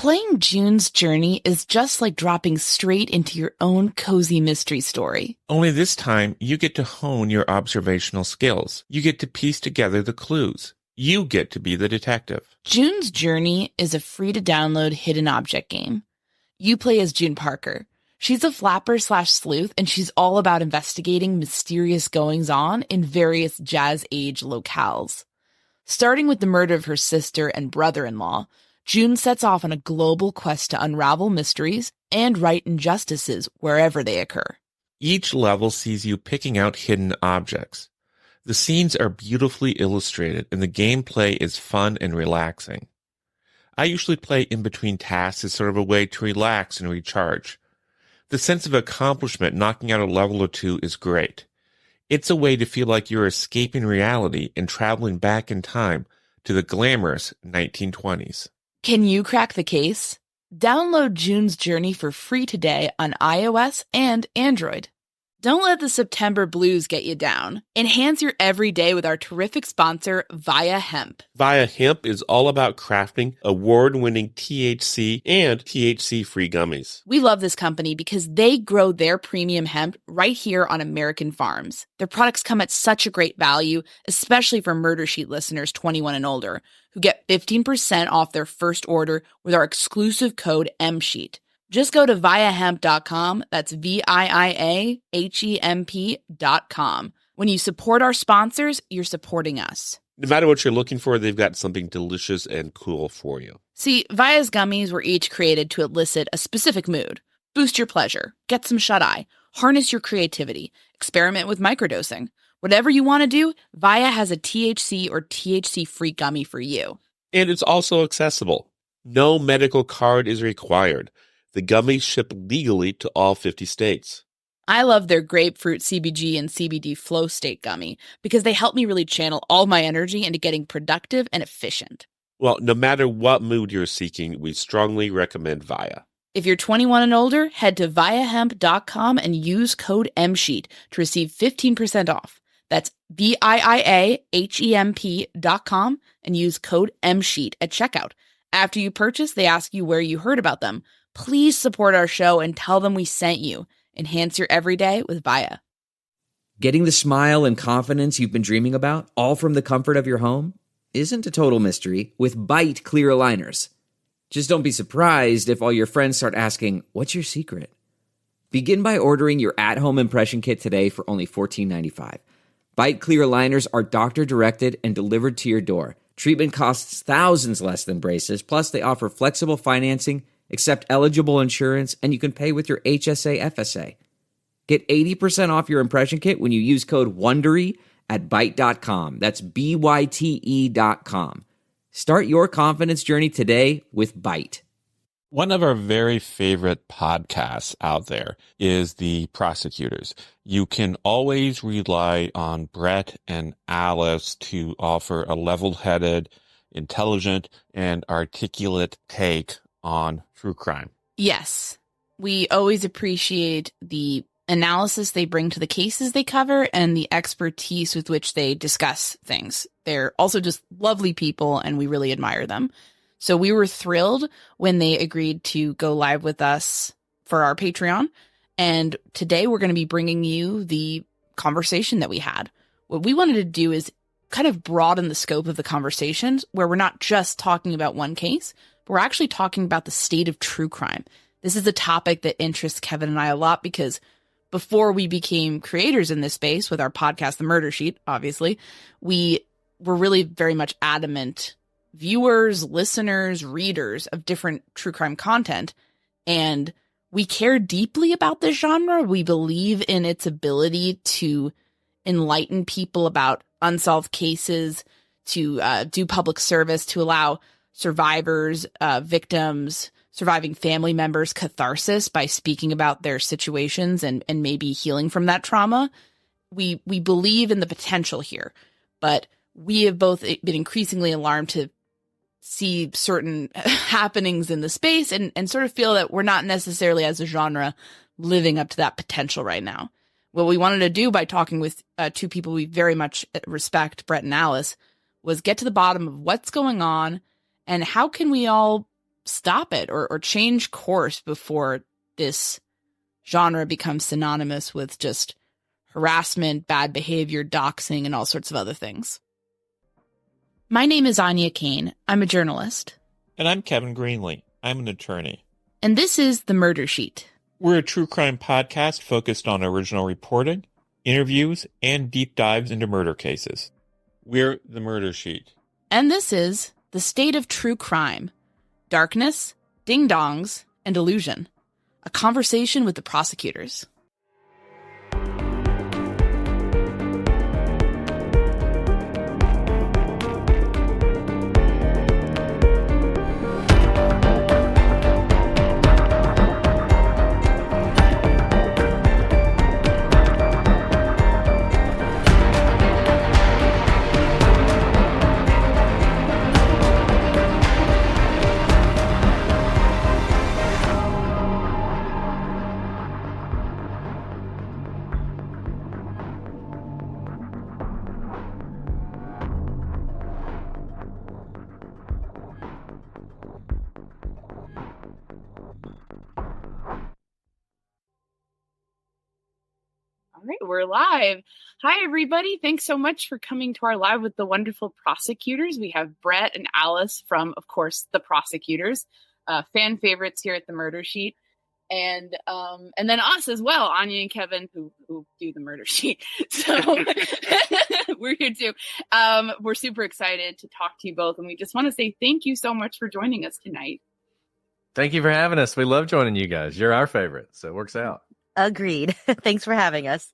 Playing June's Journey is just like dropping straight into your own cozy mystery story. Only this time, you get to hone your observational skills. You get to piece together the clues. You get to be the detective. June's Journey is a free-to-download hidden object game. You play as June Parker. She's a flapper/sleuth, and she's all about investigating mysterious goings-on in various jazz-age locales. Starting with the murder of her sister and brother-in-law, June sets off on a global quest to unravel mysteries and right injustices wherever they occur. Each level sees you picking out hidden objects. The scenes are beautifully illustrated, and the gameplay is fun and relaxing. I usually play in between tasks as sort of a way to relax and recharge. The sense of accomplishment knocking out a level or two is great. It's a way to feel like you're escaping reality and traveling back in time to the glamorous 1920s. Can you crack the case? Download June's Journey for free today on iOS and Android. Don't let the September blues get you down. Enhance your everyday with our terrific sponsor, Via Hemp. Via Hemp is all about crafting award-winning THC and THC-free gummies. We love this company because they grow their premium hemp right here on American farms. Their products come at such a great value, especially for Murder Sheet listeners 21 and older, who get 15% off their first order with our exclusive code MSHEET. Just go to viahemp.com, that's VIIAHEMP.com. When you support our sponsors, you're supporting us. No matter what you're looking for, they've got something delicious and cool for you. See, Via's gummies were each created to elicit a specific mood. Boost your pleasure, get some shut-eye, harness your creativity, experiment with microdosing. Whatever you want to do, Via has a THC or THC-free gummy for you. And it's also accessible. No medical card is required. The gummies ship legally to all 50 states. I love their grapefruit CBG and CBD flow state gummy because they help me really channel all my energy into getting productive and efficient. Well, no matter what mood you're seeking, we strongly recommend Via. If you're 21 and older, head to viahemp.com and use code MSHEET to receive 15% off. That's VIIAHEMP.com and use code MSHEET at checkout. After you purchase, they ask you where you heard about them. Please support our show and tell them we sent you. Enhance your everyday with Via. Getting the smile and confidence you've been dreaming about, all from the comfort of your home, isn't a total mystery with Byte clear aligners. Just don't be surprised if all your friends start asking, "What's your secret?" Begin by ordering your at-home impression kit today for only $14.95. Byte clear aligners are doctor-directed and delivered to your door. Treatment costs thousands less than braces, plus they offer flexible financing, accept eligible insurance, and you can pay with your HSA FSA. Get 80% off your impression kit when you use code WONDERY at Byte.com. That's BYTE.com. Start your confidence journey today with Byte. One of our very favorite podcasts out there is The Prosecutors. You can always rely on Brett and Alice to offer a level-headed, intelligent, and articulate take on true crime. Yes, we always appreciate the analysis they bring to the cases they cover and the expertise with which they discuss things. They're also just lovely people, and we really admire them. So we were thrilled when they agreed to go live with us for our Patreon. And today we're going to be bringing you the conversation that we had. What we wanted to do is kind of broaden the scope of the conversations where we're not just talking about one case, but we're actually talking about the state of true crime. This is a topic that interests Kevin and I a lot because before we became creators in this space with our podcast, The Murder Sheet, obviously, we were really very much adamant viewers, listeners, readers of different true crime content. And we care deeply about this genre. We believe in its ability to enlighten people about unsolved cases, to do public service, to allow survivors, victims, surviving family members catharsis by speaking about their situations and maybe healing from that trauma. We believe in the potential here, but we have both been increasingly alarmed to see certain happenings in the space and sort of feel that we're not necessarily as a genre living up to that potential right now. What we wanted to do by talking with two people we very much respect, Brett and Alice, was get to the bottom of what's going on and how can we all stop it or change course before this genre becomes synonymous with just harassment, bad behavior, doxing, and all sorts of other things. My name is Anya Kane. I'm a journalist. And I'm Kevin Greenlee. I'm an attorney. And this is The Murder Sheet. We're a true crime podcast focused on original reporting, interviews, and deep dives into murder cases. We're The Murder Sheet. And this is The State of True Crime. Darkness, Ding-Dongs, and Delusion. A conversation with the prosecutors. All right, we're live. Hi, everybody. Thanks so much for coming to our Live with the Wonderful Prosecutors. We have Brett and Alice from, of course, the Prosecutors, fan favorites here at the Murder Sheet, and then us as well, Anya and Kevin, who do the Murder Sheet. So we're here too. We're super excited to talk to you both, and we just want to say thank you so much for joining us tonight. Thank you for having us. We love joining you guys. You're our favorite, so it works out. Agreed. Thanks for having us.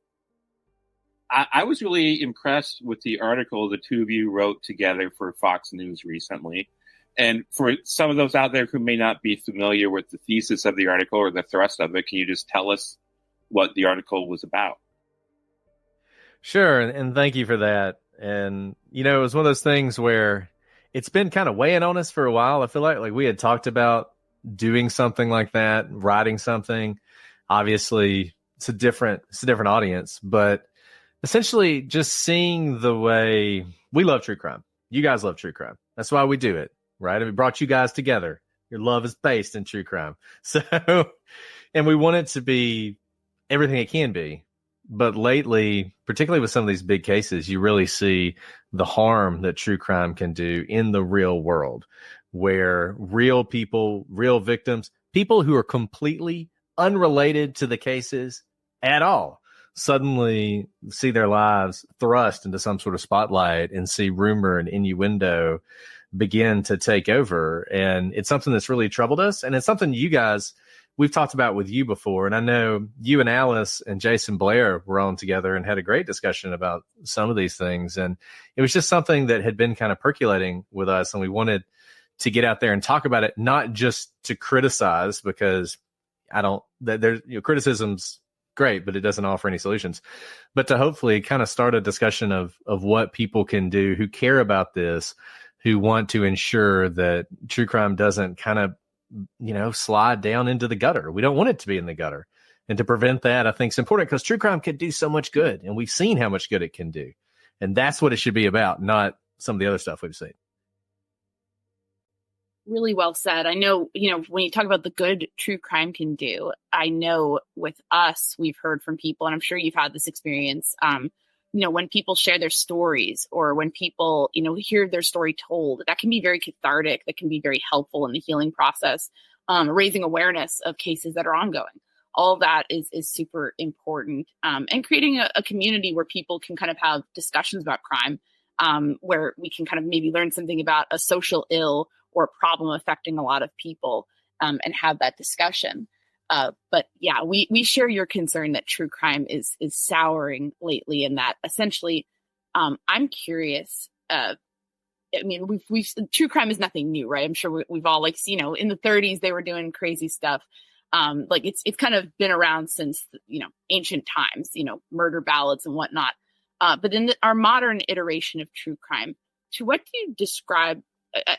I was really impressed with the article the two of you wrote together for Fox News recently. And for some of those out there who may not be familiar with the thesis of the article or the thrust of it, can you just tell us what the article was about? Sure, and thank you for that. And, it was one of those things where it's been kind of weighing on us for a while. I feel like we had talked about doing something like that, writing something. Obviously, it's a different audience, but essentially just seeing the way we love true crime. You guys love true crime. That's why we do it, right? We brought you guys together. Your love is based in true crime. So, and we want it to be everything it can be. But lately, particularly with some of these big cases, you really see the harm that true crime can do in the real world, where real people, real victims, people who are completely unrelated to the cases at all, suddenly see their lives thrust into some sort of spotlight and see rumor and innuendo begin to take over. And it's something that's really troubled us. And it's something you guys, we've talked about with you before. And I know you and Alice and Jason Blair were on together and had a great discussion about some of these things. And it was just something that had been kind of percolating with us. And we wanted to get out there and talk about it, not just to criticize, because criticism's great, but it doesn't offer any solutions, but to hopefully kind of start a discussion of what people can do who care about this, who want to ensure that true crime doesn't kind of, slide down into the gutter. We don't want it to be in the gutter. And to prevent that, I think it's important because true crime can do so much good, and we've seen how much good it can do. And that's what it should be about, not some of the other stuff we've seen. Really well said. I know, when you talk about the good true crime can do, I know with us, we've heard from people, and I'm sure you've had this experience, when people share their stories or when people, hear their story told, that can be very cathartic. That can be very helpful in the healing process, raising awareness of cases that are ongoing. All of that is super important. And creating a community where people can kind of have discussions about crime, where we can kind of maybe learn something about a social ill or a problem affecting a lot of people, and have that discussion. But yeah, we share your concern that true crime is souring lately, and that essentially, I'm curious. We've true crime is nothing new, right? I'm sure we've all in the 30s they were doing crazy stuff. It's kind of been around since ancient times, murder ballads and whatnot. But in our modern iteration of true crime, to what do you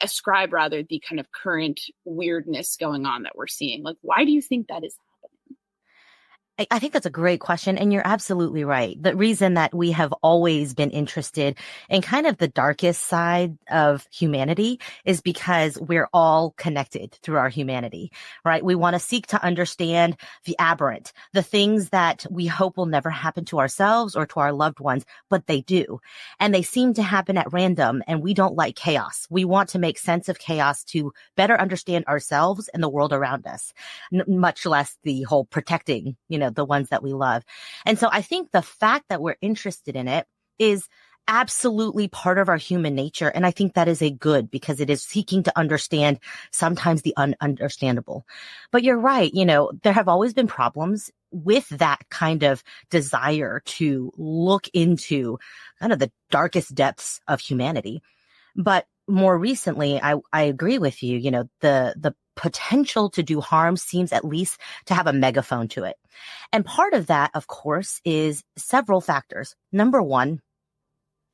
ascribe the kind of current weirdness going on that we're seeing? Why do you think that is happening? I think that's a great question. And you're absolutely right. The reason that we have always been interested in kind of the darkest side of humanity is because we're all connected through our humanity, right? We want to seek to understand the aberrant, the things that we hope will never happen to ourselves or to our loved ones, but they do. And they seem to happen at random, and we don't like chaos. We want to make sense of chaos to better understand ourselves and the world around us, much less the whole protecting, the ones that we love. And so I think the fact that we're interested in it is absolutely part of our human nature. And I think that is a good, because it is seeking to understand sometimes the ununderstandable. But you're right. There have always been problems with that kind of desire to look into kind of the darkest depths of humanity. But more recently, I agree with you. The potential to do harm seems at least to have a megaphone to it. And part of that, of course, is several factors. Number one,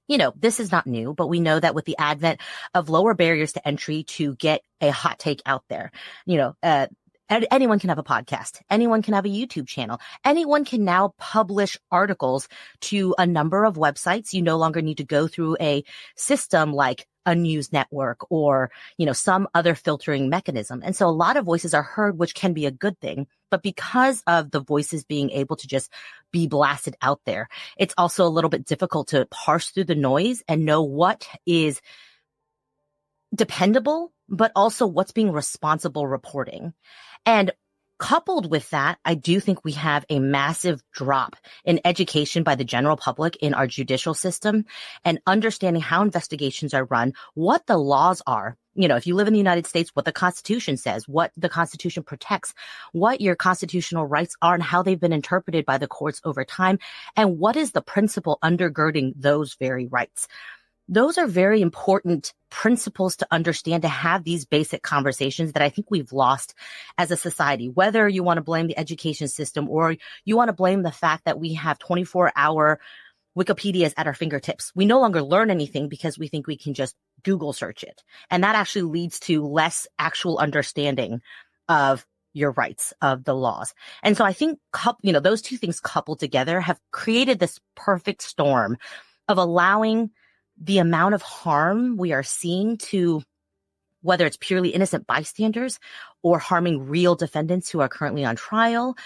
this is not new, but we know that with the advent of lower barriers to entry to get a hot take out there, anyone can have a podcast. Anyone can have a YouTube channel. Anyone can now publish articles to a number of websites. You no longer need to go through a system like a news network or, some other filtering mechanism. And so a lot of voices are heard, which can be a good thing. But because of the voices being able to just be blasted out there, it's also a little bit difficult to parse through the noise and know what is dependable, but also what's being responsible reporting. And coupled with that, I do think we have a massive drop in education by the general public in our judicial system and understanding how investigations are run, what the laws are. If you live in the United States, what the Constitution says, what the Constitution protects, what your constitutional rights are and how they've been interpreted by the courts over time, and what is the principle undergirding those very rights. Those are very important principles to understand, to have these basic conversations that I think we've lost as a society, whether you want to blame the education system or you want to blame the fact that we have 24-hour Wikipedias at our fingertips. We no longer learn anything because we think we can just Google search it. And that actually leads to less actual understanding of your rights, of the laws. And so I think, those two things coupled together have created this perfect storm of allowing the amount of harm we are seeing to, whether it's purely innocent bystanders or harming real defendants who are currently on trial,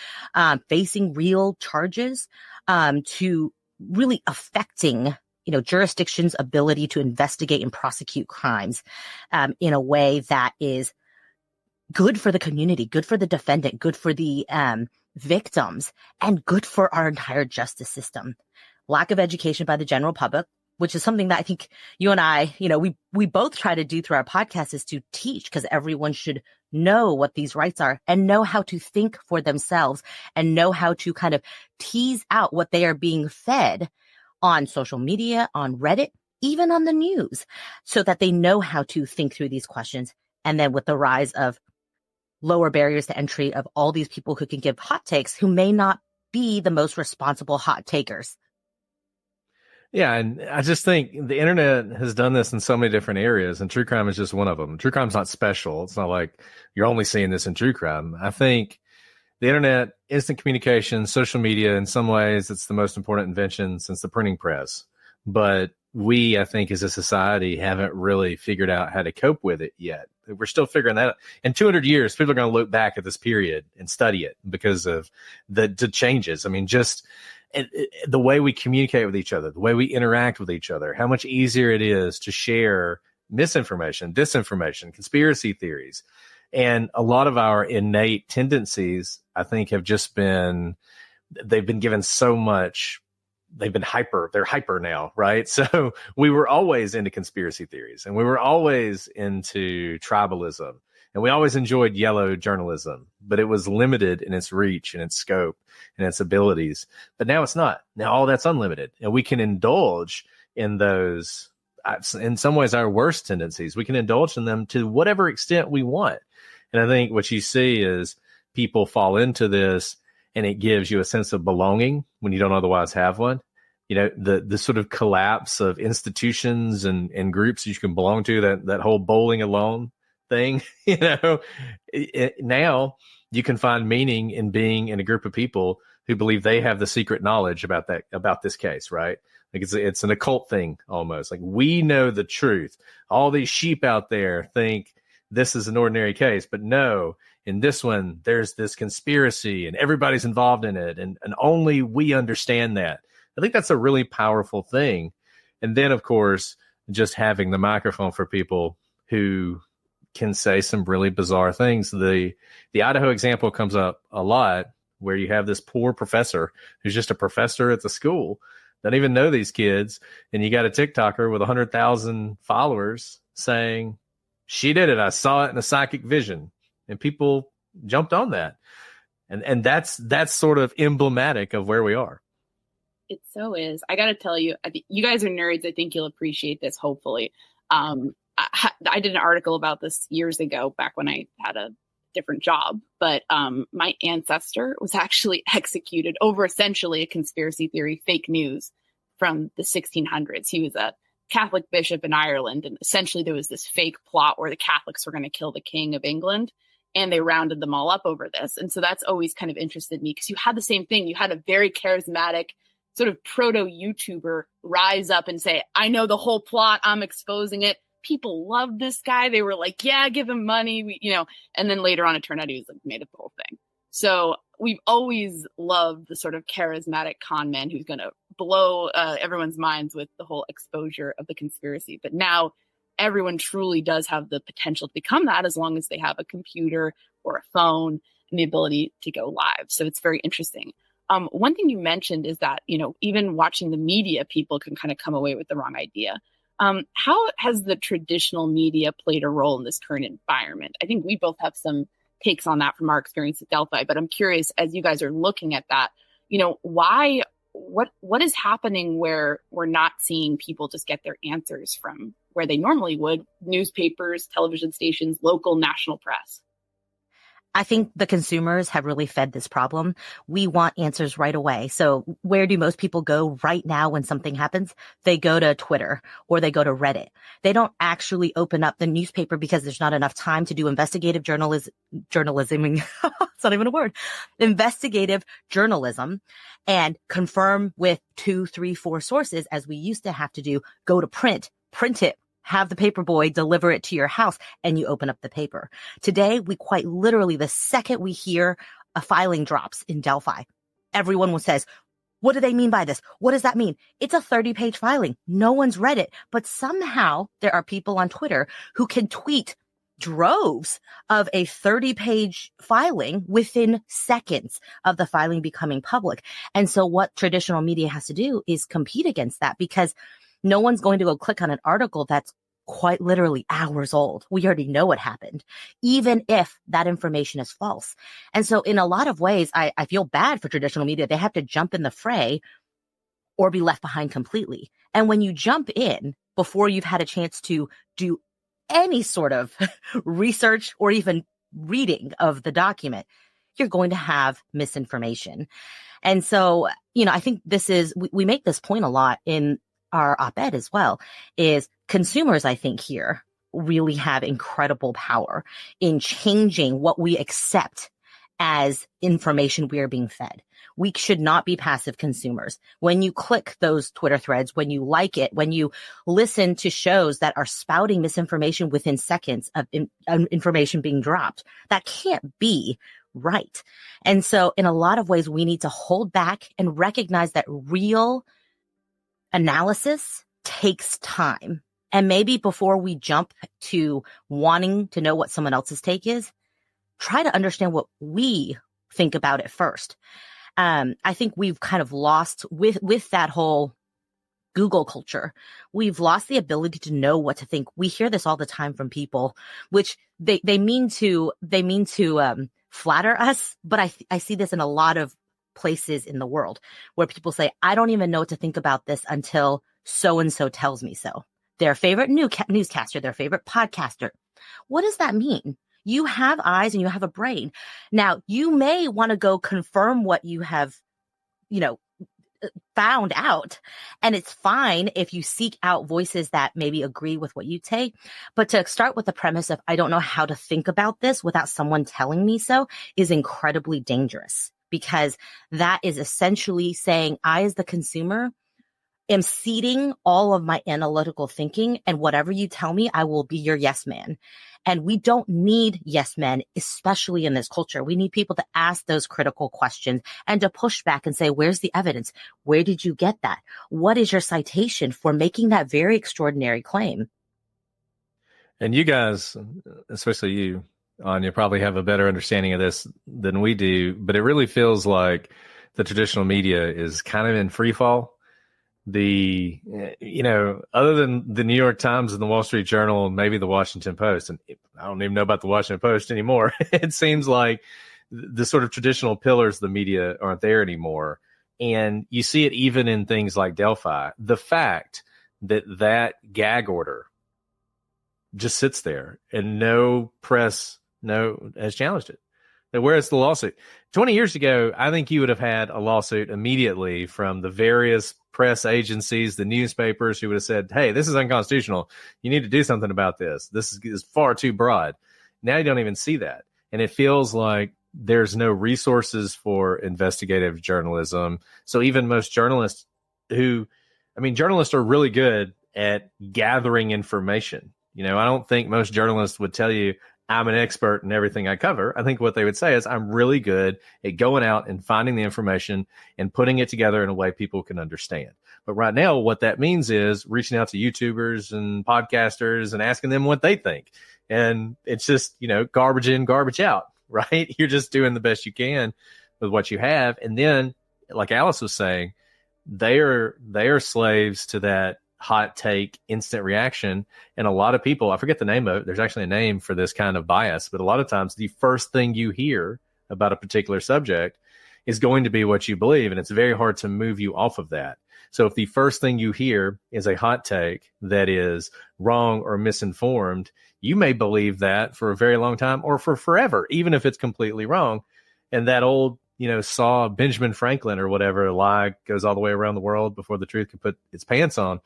facing real charges, to really affecting, jurisdictions' ability to investigate and prosecute crimes, in a way that is good for the community, good for the defendant, good for the victims, and good for our entire justice system. Lack of education by the general public, which is something that I think you and I, we both try to do through our podcast, is to teach, because everyone should know what these rights are and know how to think for themselves and know how to kind of tease out what they are being fed on social media, on Reddit, even on the news, so that they know how to think through these questions. And then with the rise of lower barriers to entry of all these people who can give hot takes, who may not be the most responsible hot takers. Yeah, and I just think the internet has done this in so many different areas, and true crime is just one of them. True crime's not special. It's not like you're only seeing this in true crime. I think the internet, instant communication, social media, in some ways, it's the most important invention since the printing press. But we, I think, as a society, haven't really figured out how to cope with it yet. We're still figuring that out. In 200 years, people are going to look back at this period and study it because of the changes. I mean, just the way we communicate with each other, the way we interact with each other, how much easier it is to share misinformation, disinformation, conspiracy theories. And a lot of our innate tendencies, I think, have just they've been given so much, they're hyper now, right? So we were always into conspiracy theories, and we were always into tribalism, and we always enjoyed yellow journalism, but it was limited in its reach and its scope and its abilities. But now it's not. Now all that's unlimited, and we can indulge in those, in some ways, our worst tendencies. We can indulge in them to whatever extent we want. And I think what you see is people fall into this, and it gives you a sense of belonging when you don't otherwise have one. The sort of collapse of institutions and groups you can belong to, that whole bowling alone thing, now you can find meaning in being in a group of people who believe they have the secret knowledge about this case, right? Like it's an occult thing almost. Like we know the truth. All these sheep out there think this is an ordinary case, but no, in this one, there's this conspiracy and everybody's involved in it. And only we understand that. I think that's a really powerful thing. And then, of course, just having the microphone for people who can say some really bizarre things. The Idaho example comes up a lot, where you have this poor professor who's just a professor at the school, don't even know these kids, and you got a TikToker with 100,000 followers saying, she did it, I saw it in a psychic vision, and people jumped on that. And that's sort of emblematic of where we are. It so is. I got to tell you, I think you guys are nerds. I think you'll appreciate this, hopefully. I did an article about this years ago, back when I had a different job. But my ancestor was actually executed over essentially a conspiracy theory, fake news from the 1600s. He was a Catholic bishop in Ireland. And essentially there was this fake plot where the Catholics were going to kill the King of England. And they rounded them all up over this. And so that's always kind of interested me, because you had the same thing. You had a very charismatic sort of proto YouTuber rise up and say, I know the whole plot, I'm exposing it. People loved this guy. They were like, yeah, give him money, and then later on it turned out he was like made up the whole thing. So we've always loved the sort of charismatic con man who's going to blow everyone's minds with the whole exposure of the conspiracy. But now everyone truly does have the potential to become that, as long as they have a computer or a phone and the ability to go live. So it's very interesting. One thing you mentioned is that, even watching the media, people can kind of come away with the wrong idea. How has the traditional media played a role in this current environment? I think we both have some takes on that from our experience at Delphi, but I'm curious, as you guys are looking at that, what is happening where we're not seeing people just get their answers from where they normally would: newspapers, television stations, local, national press? I think the consumers have really fed this problem. We want answers right away. So where do most people go right now when something happens? They go to Twitter or they go to Reddit. They don't actually open up the newspaper because there's not enough time to do investigative journalism. It's not even a word. Investigative journalism and confirm with 2, 3, 4 sources, as we used to have to do. Go to print it, have the paper boy deliver it to your house, and you open up the paper. Today, we quite literally, the second we hear a filing drops in Delphi, everyone says, what do they mean by this? What does that mean? It's a 30-page filing. No one's read it. But somehow there are people on Twitter who can tweet droves of a 30-page filing within seconds of the filing becoming public. And so what traditional media has to do is compete against that, because no one's going to go click on an article that's quite literally hours old. We already know what happened, even if that information is false. And so in a lot of ways, I feel bad for traditional media. They have to jump in the fray or be left behind completely. And when you jump in before you've had a chance to do any sort of research or even reading of the document, you're going to have misinformation. And so, I think we make this point a lot in our op-ed as well, is consumers, I think, here really have incredible power in changing what we accept as information we are being fed. We should not be passive consumers. When you click those Twitter threads, when you like it, when you listen to shows that are spouting misinformation within seconds of information being dropped, that can't be right. And so in a lot of ways, we need to hold back and recognize that real analysis takes time. And maybe before we jump to wanting to know what someone else's take is, try to understand what we think about it first. I think we've kind of lost with that whole Google culture. We've lost the ability to know what to think. We hear this all the time from people, which they mean to flatter us. But I see this in a lot of places in the world where people say, I don't even know what to think about this until so-and-so tells me so. Their favorite newscaster, their favorite podcaster. What does that mean? You have eyes and you have a brain. Now, you may want to go confirm what you have, found out. And it's fine if you seek out voices that maybe agree with what you say. But to start with the premise of, I don't know how to think about this without someone telling me so, is incredibly dangerous. because that is essentially saying I, as the consumer, am ceding all of my analytical thinking, and whatever you tell me, I will be your yes man. And we don't need yes men, especially in this culture. We need people to ask those critical questions and to push back and say, where's the evidence? Where did you get that? What is your citation for making that very extraordinary claim? And you guys, especially you, Anya, probably have a better understanding of this than we do, but it really feels like the traditional media is kind of in free fall. Other than the New York Times and the Wall Street Journal, and maybe the Washington Post, and I don't even know about the Washington Post anymore. It seems like the sort of traditional pillars of the media aren't there anymore. And you see it even in things like Delphi. The fact that gag order just sits there and no press has challenged it. Where's the lawsuit? 20 years ago, I think you would have had a lawsuit immediately from the various press agencies, the newspapers, who would have said, hey, this is unconstitutional. You need to do something about this. This is far too broad. Now you don't even see that. And it feels like there's no resources for investigative journalism. So even most journalists journalists are really good at gathering information. I don't think most journalists would tell you, I'm an expert in everything I cover. I think what they would say is I'm really good at going out and finding the information and putting it together in a way people can understand. But right now, what that means is reaching out to YouTubers and podcasters and asking them what they think. And it's just, garbage in, garbage out, right? You're just doing the best you can with what you have. And then, like Alice was saying, they are slaves to that hot take, instant reaction. And a lot of people, I forget the name of it, there's actually a name for this kind of bias, but a lot of times the first thing you hear about a particular subject is going to be what you believe. And it's very hard to move you off of that. So if the first thing you hear is a hot take that is wrong or misinformed, you may believe that for a very long time or for forever, even if it's completely wrong. And that old, saw Benjamin Franklin or whatever, a lie goes all the way around the world before the truth can put its pants on.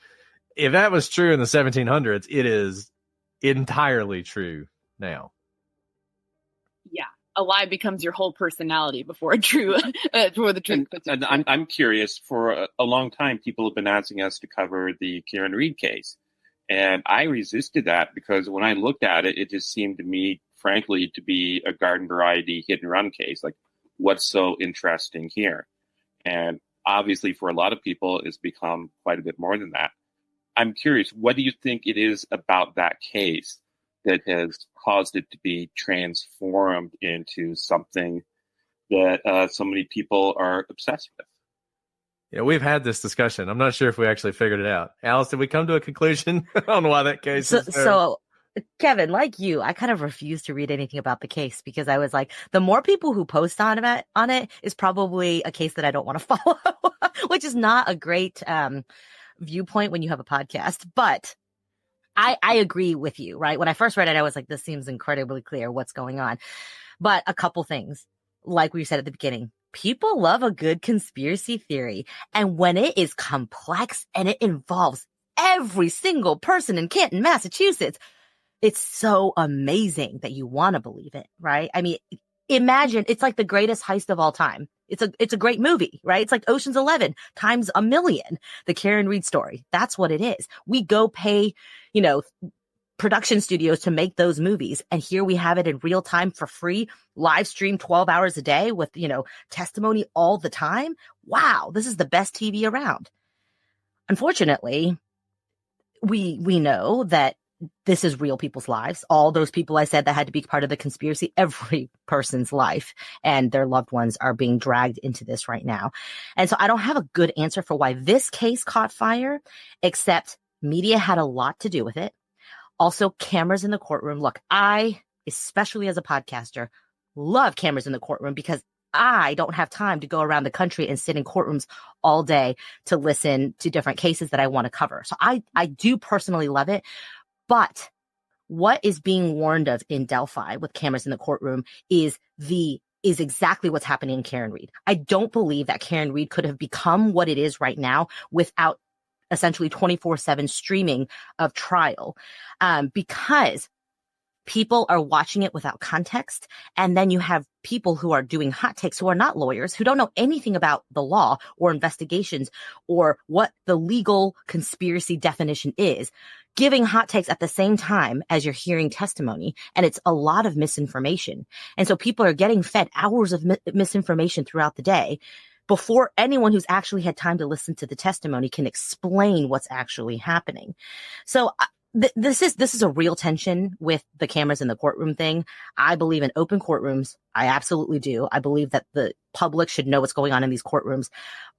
If that was true in the 1700s, it is entirely true now. Yeah, a lie becomes your whole personality before the truth. And I'm curious. For a long time, people have been asking us to cover the Karen Read case, and I resisted that because when I looked at it, it just seemed to me, frankly, to be a garden variety hit and run case. Like, what's so interesting here? And obviously, for a lot of people, it's become quite a bit more than that. I'm curious, what do you think it is about that case that has caused it to be transformed into something that so many people are obsessed with? Yeah, we've had this discussion. I'm not sure if we actually figured it out. Alice, did we come to a conclusion on why that case is there? So, Kevin, like you, I kind of refused to read anything about the case because I was like, the more people who post on it is probably a case that I don't want to follow, which is not a great viewpoint when you have a podcast. But I agree with you, right? When I first read it, I was like, this seems incredibly clear what's going on. But a couple things, like we said at the beginning, people love a good conspiracy theory. And when it is complex and it involves every single person in Canton, Massachusetts, it's so amazing that you want to believe it, right? I mean, imagine it's like the greatest heist of all time. It's a great movie, right? It's like Ocean's 11 times a million. The Karen Read story. That's what it is. We go pay, production studios to make those movies. And here we have it in real time for free, live stream 12 hours a day with, testimony all the time. Wow. This is the best TV around. Unfortunately, we know that this is real people's lives. All those people I said that had to be part of the conspiracy, every person's life and their loved ones are being dragged into this right now. And so I don't have a good answer for why this case caught fire, except media had a lot to do with it. Also, cameras in the courtroom. Look, I, especially as a podcaster, love cameras in the courtroom because I don't have time to go around the country and sit in courtrooms all day to listen to different cases that I want to cover. So I do personally love it. But what is being warned of in Delphi with cameras in the courtroom is exactly what's happening in Karen Read. I don't believe that Karen Read could have become what it is right now without essentially 24/7 streaming of trial, because people are watching it without context. And then you have people who are doing hot takes who are not lawyers, who don't know anything about the law or investigations or what the legal conspiracy definition is, giving hot takes at the same time as you're hearing testimony. And it's a lot of misinformation. And so people are getting fed hours of misinformation throughout the day before anyone who's actually had time to listen to the testimony can explain what's actually happening. So this is a real tension with the cameras in the courtroom thing. I believe in open courtrooms. I absolutely do. I believe that the public should know what's going on in these courtrooms.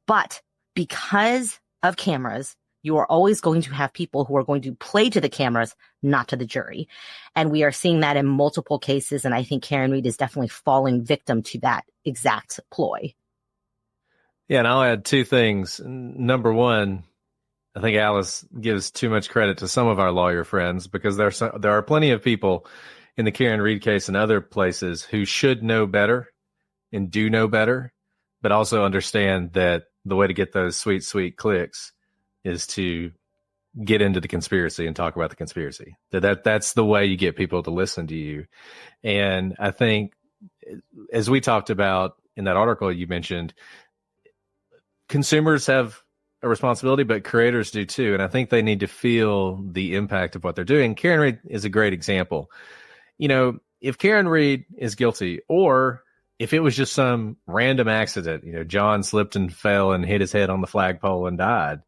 But because of cameras, you are always going to have people who are going to play to the cameras, not to the jury. And we are seeing that in multiple cases. And I think Karen Read is definitely falling victim to that exact ploy. Yeah, and I'll add two things. Number one, I think Alice gives too much credit to some of our lawyer friends, because there are plenty of people in the Karen Read case and other places who should know better and do know better, but also understand that the way to get those sweet, sweet clicks is to get into the conspiracy and talk about the conspiracy. That's the way you get people to listen to you. And I think, as we talked about in that article you mentioned, consumers have a responsibility, but creators do too. And I think they need to feel the impact of what they're doing. Karen Read is a great example. You know, if Karen Read is guilty, or if it was just some random accident, you know, John slipped and fell and hit his head on the flagpole and died,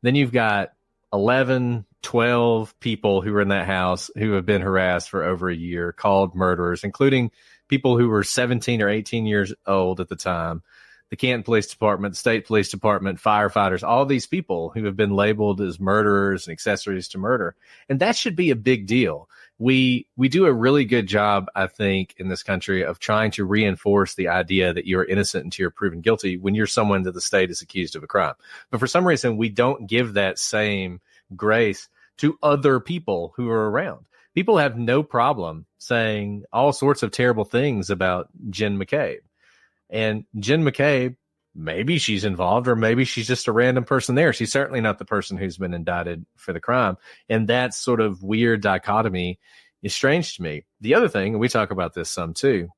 then you've got 11, 12 people who were in that house who have been harassed for over a year, called murderers, including people who were 17 or 18 years old at the time. The Canton Police Department, State Police Department, firefighters, all these people who have been labeled as murderers and accessories to murder. And that should be a big deal. We do a really good job, I think, in this country of trying to reinforce the idea that you're innocent until you're proven guilty when you're someone that the state is accused of a crime. But for some reason, we don't give that same grace to other people who are around. People have no problem saying all sorts of terrible things about Jen McCabe. And Jen McCabe, maybe she's involved, or maybe she's just a random person there. She's certainly not the person who's been indicted for the crime. And that sort of weird dichotomy is strange to me. The other thing, and we talk about this some too,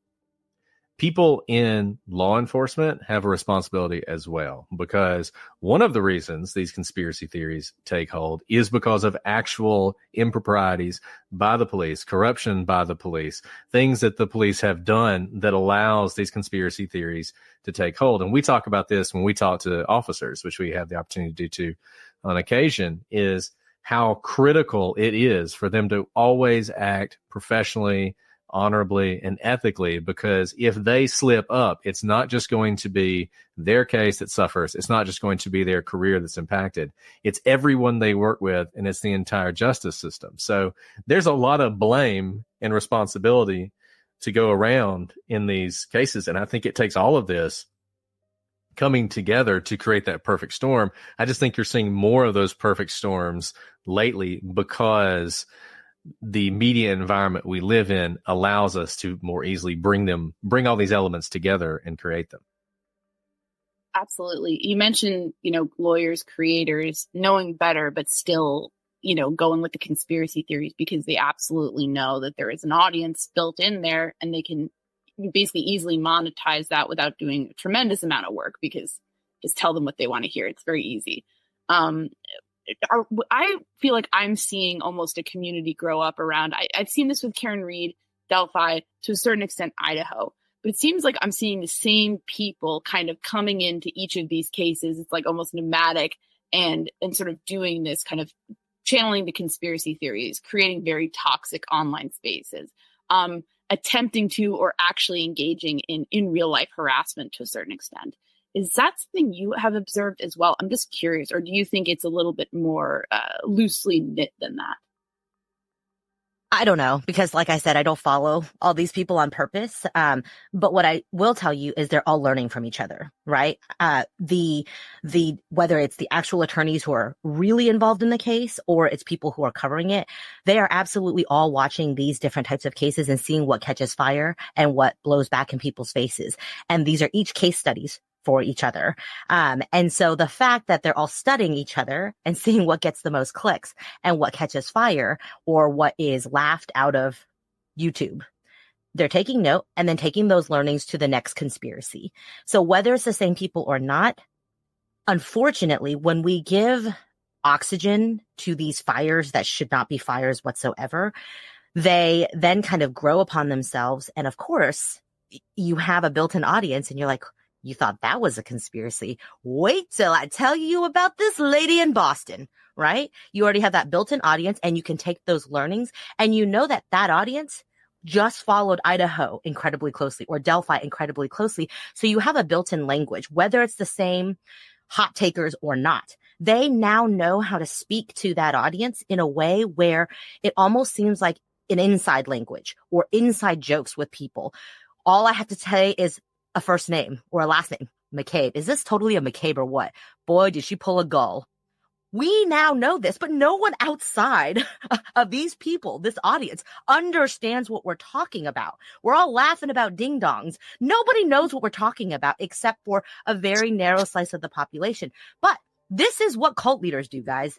people in law enforcement have a responsibility as well, because one of the reasons these conspiracy theories take hold is because of actual improprieties by the police, corruption by the police, things that the police have done that allows these conspiracy theories to take hold. And we talk about this when we talk to officers, which we have the opportunity to do too on occasion, is how critical it is for them to always act professionally, honorably, and ethically, because if they slip up, it's not just going to be their case that suffers. It's not just going to be their career that's impacted. It's everyone they work with, and it's the entire justice system. So there's a lot of blame and responsibility to go around in these cases. And I think it takes all of this coming together to create that perfect storm. I just think you're seeing more of those perfect storms lately, because the media environment we live in allows us to more easily bring all these elements together and create them. Absolutely. You mentioned, lawyers, creators knowing better, but still, going with the conspiracy theories, because they absolutely know that there is an audience built in there, and they can basically easily monetize that without doing a tremendous amount of work, because just tell them what they want to hear. It's very easy. I feel like I'm seeing almost a community grow up around. I've seen this with Karen Read, Delphi, to a certain extent, Idaho. But it seems like I'm seeing the same people kind of coming into each of these cases. It's like almost nomadic and sort of doing this kind of channeling the conspiracy theories, creating very toxic online spaces, attempting to or actually engaging in real life harassment to a certain extent. Is that something you have observed as well? I'm just curious, or do you think it's a little bit more loosely knit than that? I don't know, because like I said, I don't follow all these people on purpose. But what I will tell you is they're all learning from each other, right? Whether it's the actual attorneys who are really involved in the case, or it's people who are covering it, they are absolutely all watching these different types of cases and seeing what catches fire and what blows back in people's faces. And these are each case studies for each other. And so the fact that they're all studying each other and seeing what gets the most clicks and what catches fire, or what is laughed out of YouTube. They're taking note and then taking those learnings to the next conspiracy. So whether it's the same people or not, unfortunately, when we give oxygen to these fires that should not be fires whatsoever, they then kind of grow upon themselves. And of course, you have a built-in audience and you're like, you thought that was a conspiracy. Wait till I tell you about this lady in Boston, right? You already have that built-in audience and you can take those learnings and you know that that audience just followed Idaho incredibly closely or Delphi incredibly closely. So you have a built-in language, whether it's the same hot takers or not. They now know how to speak to that audience in a way where it almost seems like an inside language or inside jokes with people. All I have to say is a first name or a last name. McCabe. Is this totally a McCabe or what? Boy, did she pull a gull. We now know this, but no one outside of these people, this audience, understands what we're talking about. We're all laughing about ding dongs. Nobody knows what we're talking about except for a very narrow slice of the population. But this is what cult leaders do, guys.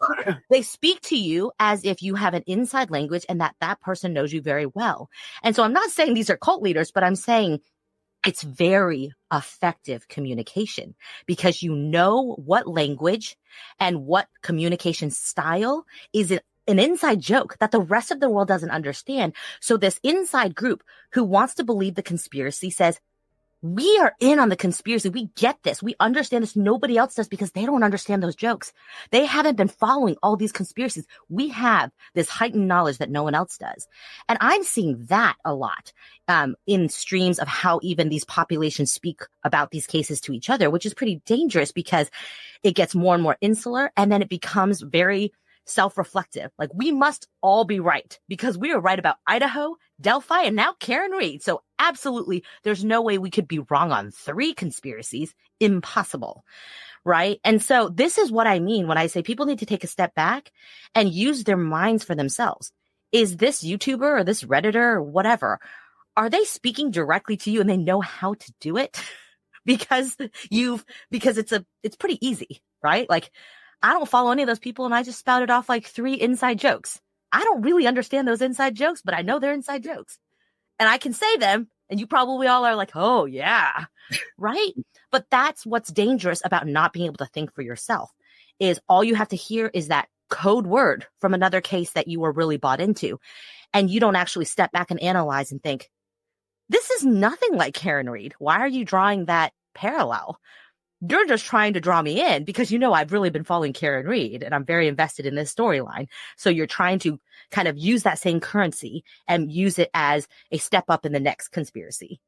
They speak to you as if you have an inside language and that person knows you very well. And so I'm not saying these are cult leaders, but I'm saying it's very effective communication because you know what language and what communication style is an inside joke that the rest of the world doesn't understand. So this inside group who wants to believe the conspiracy says, we are in on the conspiracy. We get this. We understand this. Nobody else does because they don't understand those jokes. They haven't been following all these conspiracies. We have this heightened knowledge that no one else does. And I'm seeing that a lot in streams of how even these populations speak about these cases to each other, which is pretty dangerous because it gets more and more insular and then it becomes very self-reflective. Like we must all be right because we are right about Idaho, Delphi, and now Karen Reed. So absolutely, there's no way we could be wrong on 3 conspiracies. Impossible. Right? And so this is what I mean when I say people need to take a step back and use their minds for themselves. Is this YouTuber or this Redditor or whatever, are they speaking directly to you and they know how to do it? because it's pretty easy, right? Like I don't follow any of those people and I just spouted off like 3 inside jokes. I don't really understand those inside jokes, but I know they're inside jokes. And I can say them, and you probably all are like, oh, yeah, right? But that's what's dangerous about not being able to think for yourself, is all you have to hear is that code word from another case that you were really bought into. And you don't actually step back and analyze and think, this is nothing like Karen Reed. Why are you drawing that parallel? You're just trying to draw me in because you know I've really been following Karen Reed and I'm very invested in this storyline. So you're trying to kind of use that same currency and use it as a step up in the next conspiracy.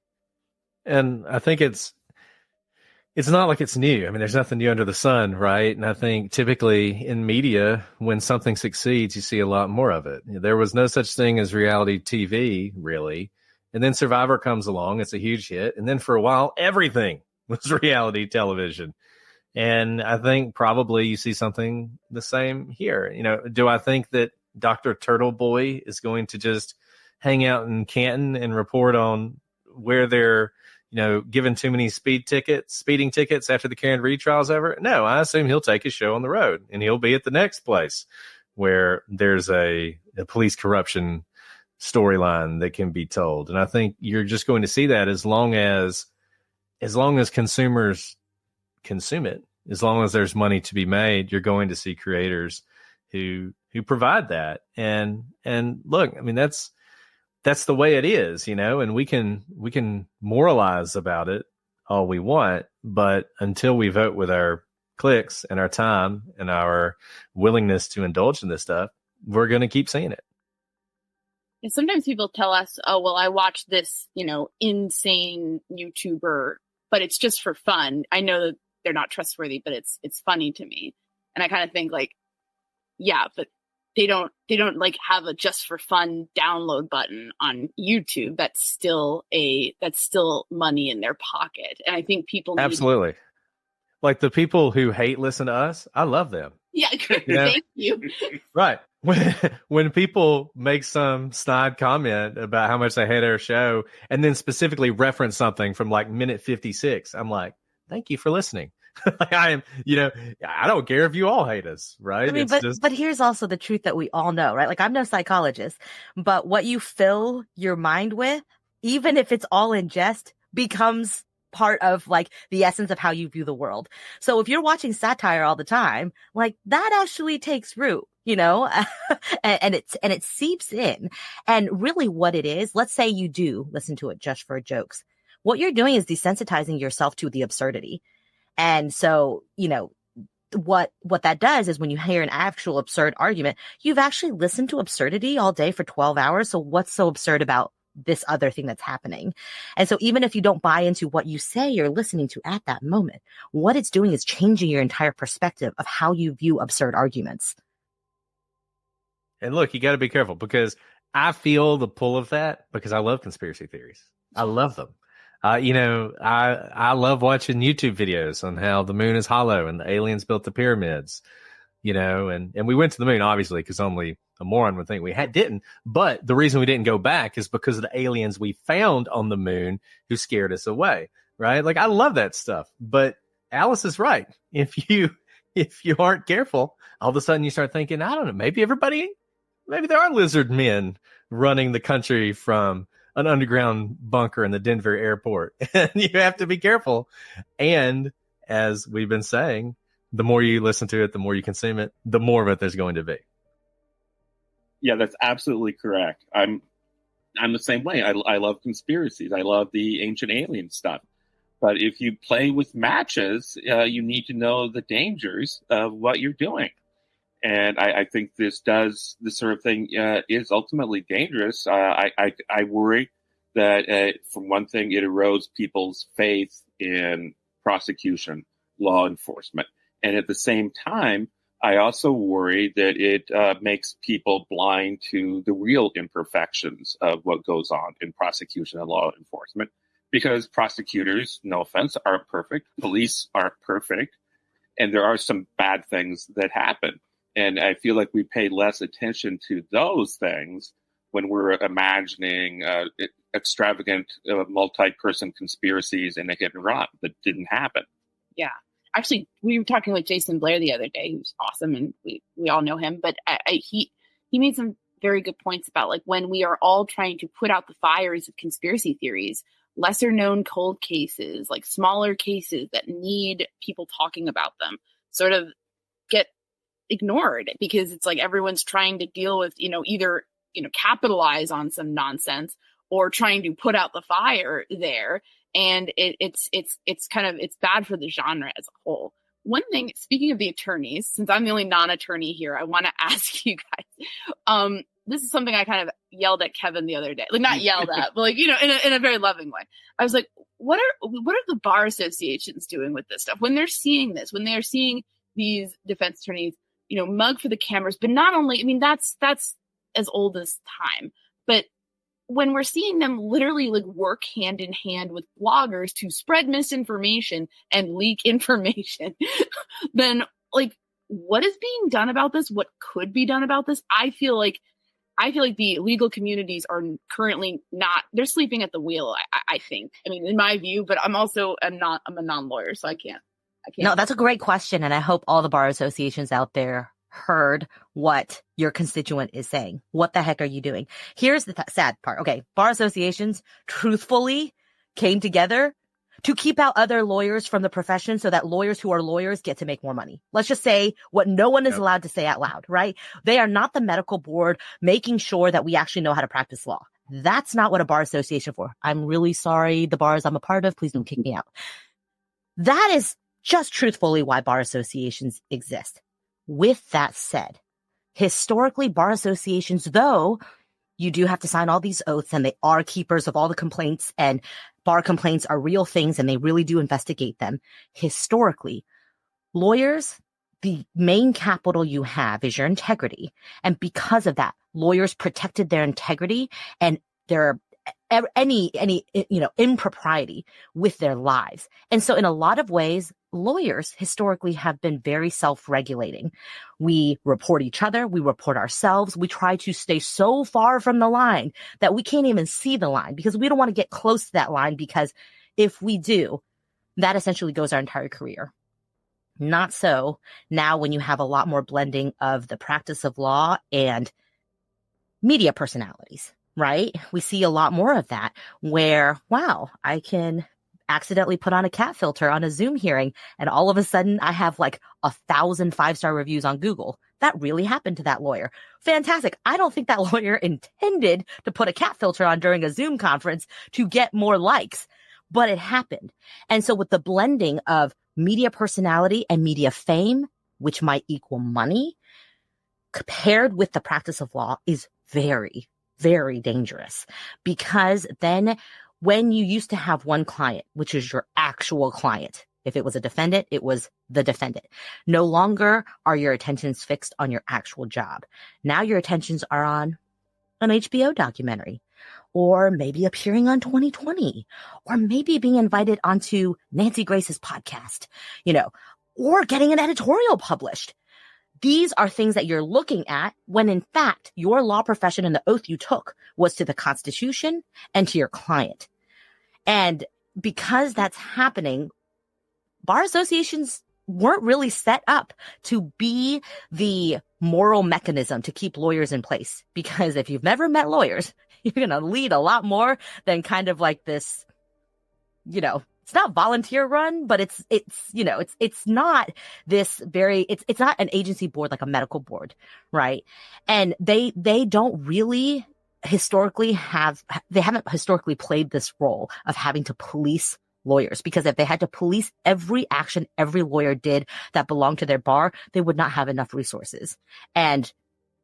And I think it's not like it's new. I mean, there's nothing new under the sun, right? And I think typically in media, when something succeeds, you see a lot more of it. There was no such thing as reality TV, really. And then Survivor comes along. It's a huge hit. And then for a while, everything was reality television. And I think probably you see something the same here. You know, do I think that Dr. Turtle Boy is going to just hang out in Canton and report on where they're, given too many speeding tickets after the Karen Reed trial's over? No, I assume he'll take his show on the road and he'll be at the next place where there's a police corruption storyline that can be told. And I think you're just going to see that as long as consumers consume it, as long as there's money to be made, you're going to see creators who provide that. And look, I mean, that's the way it is, and we can moralize about it all we want, but until we vote with our clicks and our time and our willingness to indulge in this stuff, we're going to keep seeing it. And sometimes people tell us, oh, well, I watched this, insane YouTuber, but it's just for fun. I know that they're not trustworthy, but it's funny to me. And I kind of think like, yeah, but they don't like have a just for fun download button on YouTube. That's still money in their pocket. And I think people absolutely like the people who hate listen to us. I love them. Yeah. Thank you. Right. When people make some snide comment about how much they hate our show and then specifically reference something from like minute 56, I'm like, thank you for listening. Like, I am, I don't care if you all hate us, right? I mean, but here's also the truth that we all know, right? Like, I'm no psychologist, but what you fill your mind with, even if it's all in jest, becomes part of like the essence of how you view the world. So if you're watching satire all the time, like that actually takes root, and it seeps in. And really what it is, let's say you do listen to it just for jokes. What you're doing is desensitizing yourself to the absurdity. And so, what that does is when you hear an actual absurd argument, you've actually listened to absurdity all day for 12 hours. So what's so absurd about this other thing that's happening? And so even if you don't buy into what you say you're listening to at that moment, what it's doing is changing your entire perspective of how you view absurd arguments. And look, you got to be careful, because I feel the pull of that because I love conspiracy theories. I love them. I love watching YouTube videos on how the moon is hollow and the aliens built the pyramids, and we went to the moon, obviously, because only a moron would think we didn't. But the reason we didn't go back is because of the aliens we found on the moon who scared us away, right? Like, I love that stuff. But Alice is right. If you aren't careful, all of a sudden you start thinking, I don't know, maybe there are lizard men running the country from an underground bunker in the Denver airport. And you have to be careful. And as we've been saying, the more you listen to it, the more you consume it, the more of it there's going to be. Yeah, that's absolutely correct. I'm the same way. I love conspiracies. I love the ancient alien stuff. But if you play with matches, you need to know the dangers of what you're doing. And I think this sort of thing is ultimately dangerous. I worry that, for one thing, it erodes people's faith in prosecution, law enforcement. And at the same time, I also worry that it makes people blind to the real imperfections of what goes on in prosecution and law enforcement. Because prosecutors, no offense, aren't perfect. Police aren't perfect. And there are some bad things that happen. And I feel like we pay less attention to those things when we're imagining extravagant multi-person conspiracies in a hit and run that didn't happen. Yeah. Actually, we were talking with Jason Blair the other day, who's awesome, and we all know him. But he made some very good points about, like, when we are all trying to put out the fires of conspiracy theories, lesser known cold cases, like smaller cases that need people talking about them, sort of get ignored, because it's like everyone's trying to deal with, either, capitalize on some nonsense or trying to put out the fire there. And it's bad for the genre as a whole. One thing, speaking of the attorneys, since I'm the only non-attorney here, I want to ask you guys, this is something I kind of yelled at Kevin the other day, like not yelled at, but like, in a very loving way. I was like, what are the bar associations doing with this stuff? When they're seeing this, when they're seeing these defense attorneys, mug for the cameras, but not only, I mean, that's as old as time, but when we're seeing them literally like work hand in hand with bloggers to spread misinformation and leak information, then like, what is being done about this? What could be done about this? I feel like the legal communities are currently they're sleeping at the wheel. I think, in my view, but I'm a non-lawyer, so I can't. No, that's a great question. And I hope all the bar associations out there heard what your constituent is saying. What the heck are you doing? Here's the sad part. Okay. Bar associations truthfully came together to keep out other lawyers from the profession so that lawyers who are lawyers get to make more money. Let's just say what no one is allowed to say out loud, right? They are not the medical board making sure that we actually know how to practice law. That's not what a bar association for. I'm really sorry, the bars I'm a part of, please don't kick me out. That is just truthfully why bar associations exist. With that said, historically, bar associations, though, you do have to sign all these oaths and they are keepers of all the complaints, and bar complaints are real things and they really do investigate them. Historically, lawyers, the main capital you have is your integrity. And because of that, lawyers protected their integrity and their any impropriety with their lives. And so in a lot of ways, lawyers historically have been very self-regulating. We report each other, we report ourselves, we try to stay so far from the line that we can't even see the line because we don't want to get close to that line, because if we do, that essentially goes our entire career. Not so now when you have a lot more blending of the practice of law and media personalities, right? We see a lot more of that where, wow, I can accidentally put on a cat filter on a Zoom hearing, and all of a sudden I have like 1,000 5-star reviews on Google. That really happened to that lawyer. Fantastic. I don't think that lawyer intended to put a cat filter on during a Zoom conference to get more likes, but it happened. And so with the blending of media personality and media fame, which might equal money, paired with the practice of law is very, very dangerous, because then when you used to have one client, which is your actual client, if it was a defendant, it was the defendant. No longer are your attentions fixed on your actual job. Now your attentions are on an HBO documentary, or maybe appearing on 2020, or maybe being invited onto Nancy Grace's podcast, or getting an editorial published. These are things that you're looking at when, in fact, your law profession and the oath you took was to the Constitution and to your client. And because that's happening, bar associations weren't really set up to be the moral mechanism to keep lawyers in place. Because if you've never met lawyers, you're going to lead a lot more than kind of like this, it's not volunteer run, but it's not this very, it's not an agency board like a medical board, right? And they don't really they haven't historically played this role of having to police lawyers, because if they had to police every action every lawyer did that belonged to their bar, they would not have enough resources, and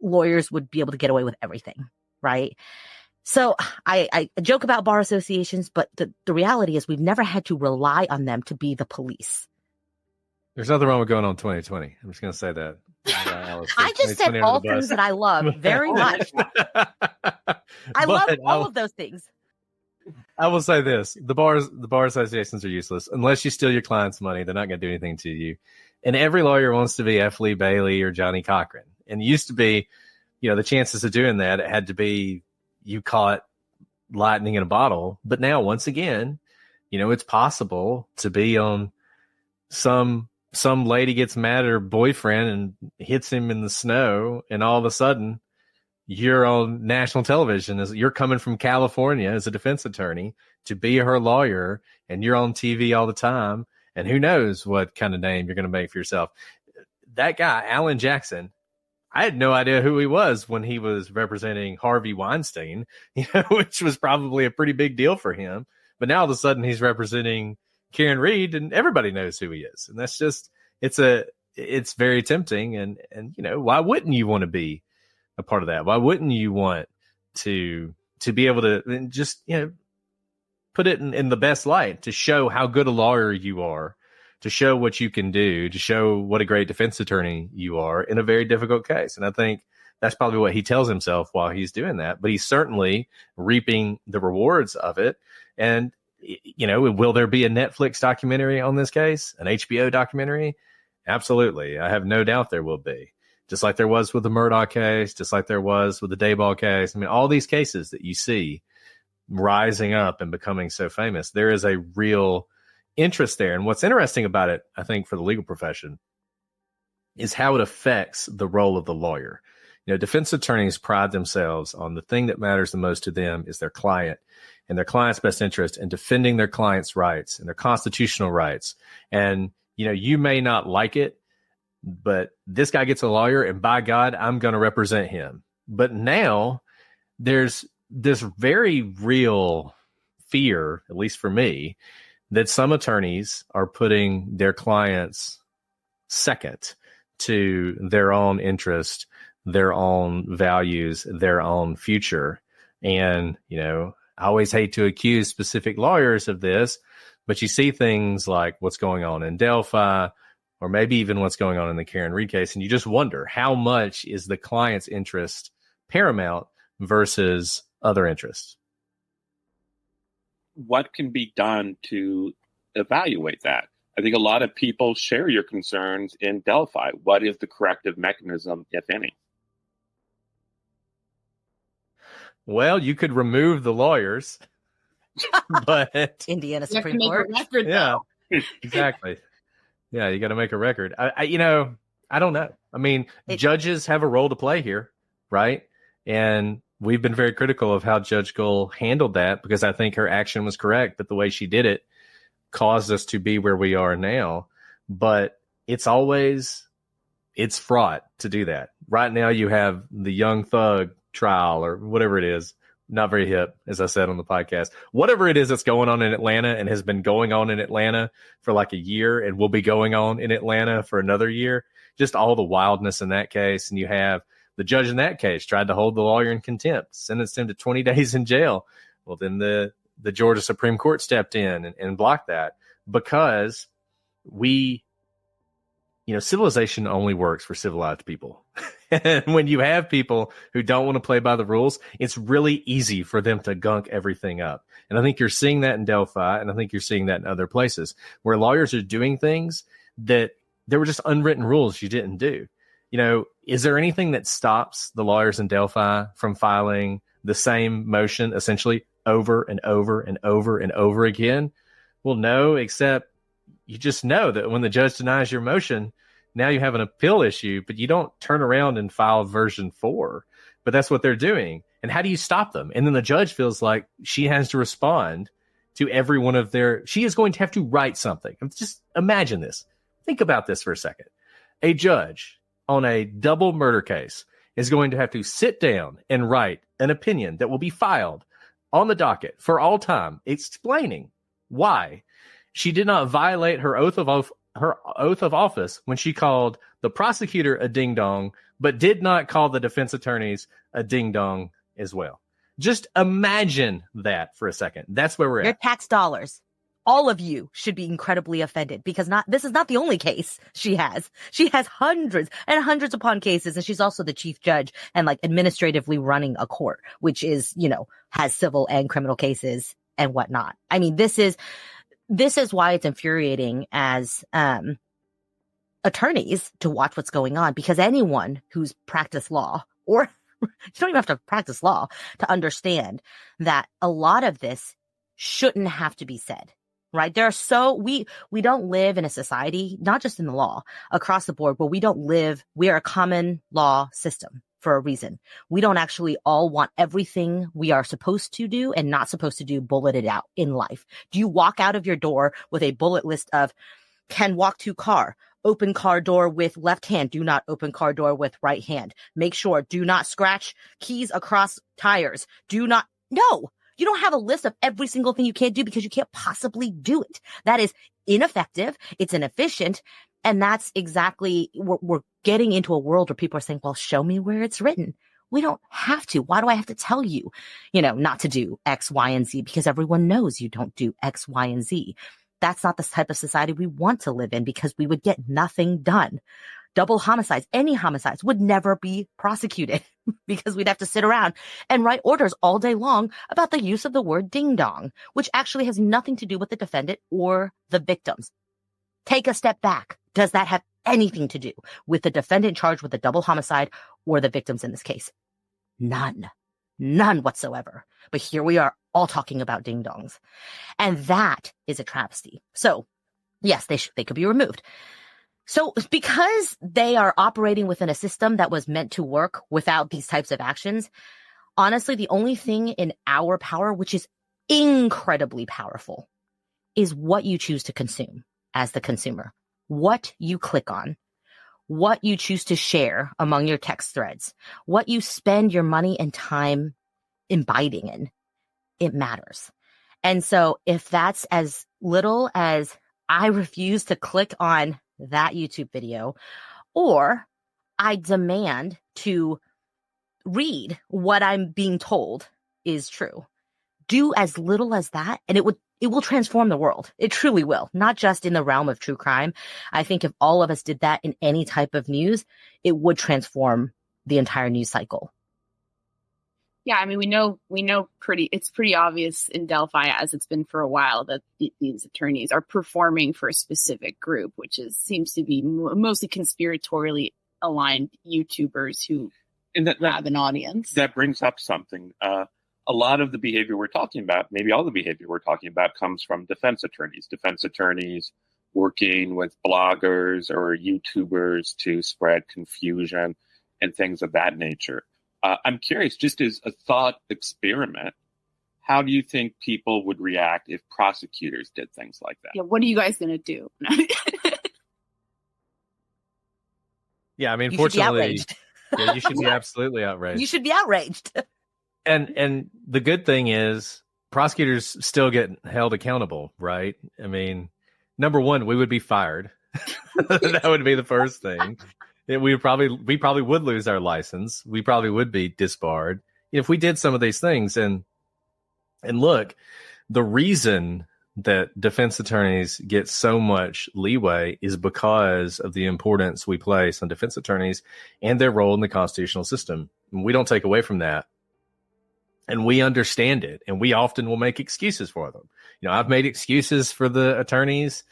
lawyers would be able to get away with everything, right? So I joke about bar associations, but the reality is we've never had to rely on them to be the police. There's nothing wrong with going on 2020. I'm just going to say that. I just said all things that I love very much. I love all of those things. I will say this: the bar associations are useless unless you steal your client's money. They're not going to do anything to you. And every lawyer wants to be F. Lee Bailey or Johnny Cochran. And it used to be, the chances of doing that, it had to be you caught lightning in a bottle. But now, once again, it's possible to be on some lady gets mad at her boyfriend and hits him in the snow, and all of a sudden you're on national television as you're coming from California as a defense attorney to be her lawyer, and you're on TV all the time, and who knows what kind of name you're going to make for yourself. That guy, Alan Jackson, I had no idea who he was when he was representing Harvey Weinstein, which was probably a pretty big deal for him. But now all of a sudden he's representing Karen Reed, and everybody knows who he is. And that's just, it's very tempting. And why wouldn't you want to be a part of that? Why wouldn't you want to be able to just, put it in the best light, to show how good a lawyer you are, to show what you can do, to show what a great defense attorney you are in a very difficult case. And I think that's probably what he tells himself while he's doing that, but he's certainly reaping the rewards of it. And, will there be a Netflix documentary on this case, an HBO documentary? Absolutely. I have no doubt there will be. Just like there was with the Murdaugh case, just like there was with the Dayball case. I mean, all these cases that you see rising up and becoming so famous, there is a real interest there. And what's interesting about it, I think, for the legal profession is how it affects the role of the lawyer. Defense attorneys pride themselves on the thing that matters the most to them is their client and their client's best interest, and defending their client's rights and their constitutional rights. And, you may not like it, but this guy gets a lawyer, and by God, I'm going to represent him. But now there's this very real fear, at least for me, that some attorneys are putting their clients second to their own interest, their own values, their own future. And, I always hate to accuse specific lawyers of this, but you see things like what's going on in Delphi, or maybe even what's going on in the Karen Reed case, and you just wonder how much is the client's interest paramount versus other interests. What can be done to evaluate that? I think a lot of people share your concerns in Delphi. What is the corrective mechanism, if any? Well, you could remove the lawyers, but Indiana Supreme Court. Yeah, exactly. Yeah, you got to make a record. I don't know. I mean, judges have a role to play here, right? And we've been very critical of how Judge Gull handled that because I think her action was correct, but the way she did it caused us to be where we are now. But it's fraught to do that. Right now you have the Young Thug trial or whatever it is. Not very hip, as I said on the podcast. Whatever it is that's going on in Atlanta and has been going on in Atlanta for like a year and will be going on in Atlanta for another year. Just all the wildness in that case. And you have the judge in that case tried to hold the lawyer in contempt, sentenced him to 20 days in jail. Well, then the Georgia Supreme Court stepped in and blocked that because civilization only works for civilized people. And when you have people who don't want to play by the rules, it's really easy for them to gunk everything up. And I think you're seeing that in Delphi, and I think you're seeing that in other places where lawyers are doing things that there were just unwritten rules you didn't do. Is there anything that stops the lawyers in Delphi from filing the same motion essentially over and over and over and over again? Well, no, except you just know that when the judge denies your motion, now you have an appeal issue, but you don't turn around and file version 4. But that's what they're doing. And how do you stop them? And then the judge feels like she has to respond to every one of she is going to have to write something. Just imagine this. Think about this for a second. A judge on a double murder case is going to have to sit down and write an opinion that will be filed on the docket for all time, explaining why she did not violate her oath of office when she called the prosecutor a ding-dong, but did not call the defense attorneys a ding-dong as well. Just imagine that for a second. That's where we're at. Your tax dollars. All of you should be incredibly offended because this is not the only case she has. She has hundreds and hundreds upon cases, and she's also the chief judge and administratively running a court, which is, has civil and criminal cases and whatnot. I mean, this is why it's infuriating as attorneys to watch what's going on, because anyone who's practiced law, or you don't even have to practice law to understand that a lot of this shouldn't have to be said, right? We don't live in a society, not just in the law, across the board, but we are a common law system for a reason. We don't actually all want everything we are supposed to do and not supposed to do bulleted out in life. Do you walk out of your door with a bullet list of can walk to car, open car door with left hand, do not open car door with right hand, make sure, do not scratch keys across tires, no, you don't have a list of every single thing you can't do because you can't possibly do it. That is ineffective. It's inefficient. And that's exactly, we're getting into a world where people are saying, well, show me where it's written. We don't have to. Why do I have to tell you, not to do X, Y, and Z? Because everyone knows you don't do X, Y, and Z. That's not the type of society we want to live in because we would get nothing done. Double homicides, any homicides would never be prosecuted because we'd have to sit around and write orders all day long about the use of the word ding dong, which actually has nothing to do with the defendant or the victims. Take a step back. Does that have anything to do with the defendant charged with a double homicide or the victims in this case? None whatsoever. But here we are all talking about ding dongs. And that is a travesty. So yes, they could be removed. So because they are operating within a system that was meant to work without these types of actions, honestly, the only thing in our power, which is incredibly powerful, is what you choose to consume as the consumer, what you click on, what you choose to share among your text threads, what you spend your money and time imbibing in. It matters. And so if that's as little as I refuse to click on that YouTube video, or I demand to read what I'm being told is true, do as little as that, and it will transform the world. It truly will, not just in the realm of true crime. I think if all of us did that in any type of news, it would transform the entire news cycle. Yeah, I mean, we know it's pretty obvious in Delphi, as it's been for a while, that these attorneys are performing for a specific group, which seems to be mostly conspiratorially aligned YouTubers who have an audience. That brings up something. A lot of the behavior we're talking about, maybe all the behavior we're talking about, comes from defense attorneys working with bloggers or YouTubers to spread confusion and things of that nature. I'm curious, just as a thought experiment, how do you think people would react if prosecutors did things like that? Yeah, what are you guys going to do? Yeah, I mean, You fortunately, should be outraged. yeah, you should be absolutely outraged. You should be outraged. And the good thing is prosecutors still get held accountable, right? I mean, number one, we would be fired. That would be the first thing. We probably would lose our license. We probably would be disbarred if we did some of these things. And look, the reason that defense attorneys get so much leeway is because of the importance we place on defense attorneys and their role in the constitutional system. And we don't take away from that. And we understand it. And we often will make excuses for them. You know, I've made excuses for the attorneys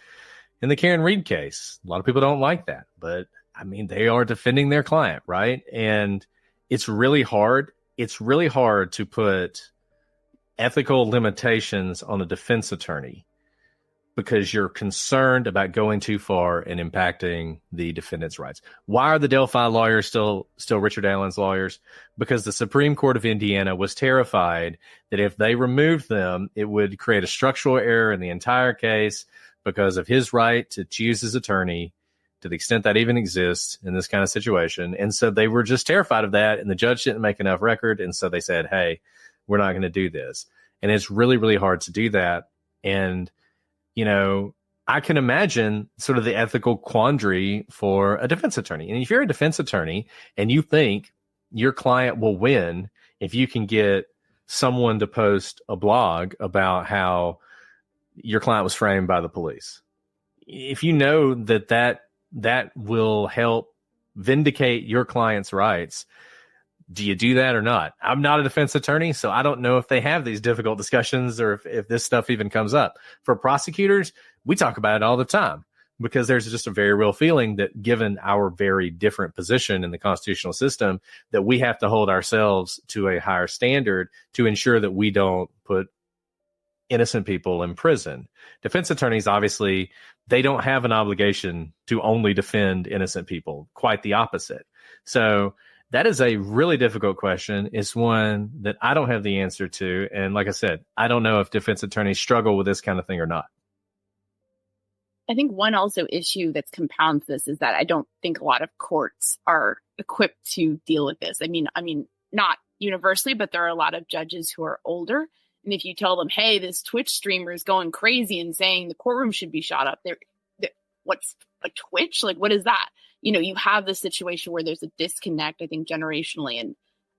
in the Karen Reed case. A lot of people don't like that, but I mean, they are defending their client, right? And it's really hard. It's really hard to put ethical limitations on a defense attorney because you're concerned about going too far and impacting the defendant's rights. Why are the Delphi lawyers still Richard Allen's lawyers? Because the Supreme Court of Indiana was terrified that if they removed them, it would create a structural error in the entire case because of his right to choose his attorney, to the extent that even exists in this kind of situation. And so they were just terrified of that, and the judge didn't make enough record, and so they said, hey, we're not going to do this. And it's really, really hard to do that. And, you know, I can imagine sort of the ethical quandary for a defense attorney. And if you're a defense attorney and you think your client will win if you can get someone to post a blog about how your client was framed by the police, if you know that will help vindicate your client's rights, do you do that or not? I'm not a defense attorney, so I don't know if they have these difficult discussions or if this stuff even comes up. For prosecutors, we talk about it all the time because there's just a very real feeling that given our very different position in the constitutional system, that we have to hold ourselves to a higher standard to ensure that we don't put innocent people in prison. Defense attorneys, obviously, they don't have an obligation to only defend innocent people. Quite the opposite. So that is a really difficult question. It's one that I don't have the answer to. And like I said, I don't know if defense attorneys struggle with this kind of thing or not. I think one also issue that compounds this is that I don't think a lot of courts are equipped to deal with this. I mean, not universally, but there are a lot of judges who are older. And if you tell them, hey, this Twitch streamer is going crazy and saying the courtroom should be shot up, what's a Twitch? Like, what is that? You know, you have this situation where there's a disconnect, I think, generationally.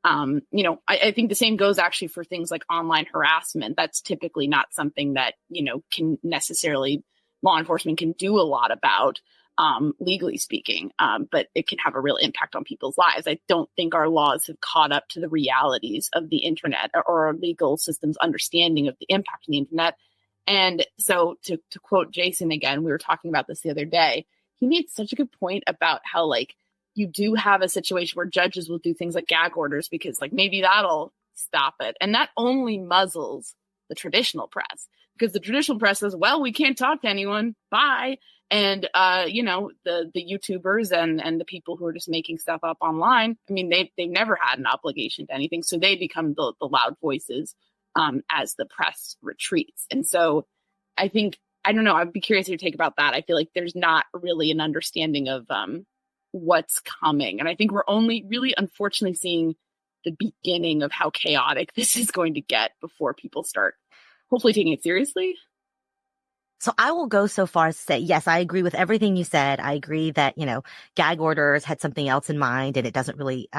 And, you know, I think the same goes actually for things like online harassment. That's typically not something that, you know, can necessarily law enforcement can do a lot about, legally speaking, but it can have a real impact on people's lives. I don't think our laws have caught up to the realities of the internet or our legal system's understanding of the impact of the internet. And so to quote Jason again, we were talking about this the other day. He made such a good point about how, like, you do have a situation where judges will do things like gag orders because, like, maybe that'll stop it. And that only muzzles the traditional press because the traditional press says, well, we can't talk to anyone. Bye. And, you know, the YouTubers and the people who are just making stuff up online, I mean, they've never had an obligation to anything. So they become the loud voices as the press retreats. And so I think, I don't know, I'd be curious your take about that. I feel like there's not really an understanding of what's coming. And I think we're only really, unfortunately, seeing the beginning of how chaotic this is going to get before people start hopefully taking it seriously. So I will go so far as to say, yes, I agree with everything you said. I agree that, you know, gag orders had something else in mind and it doesn't really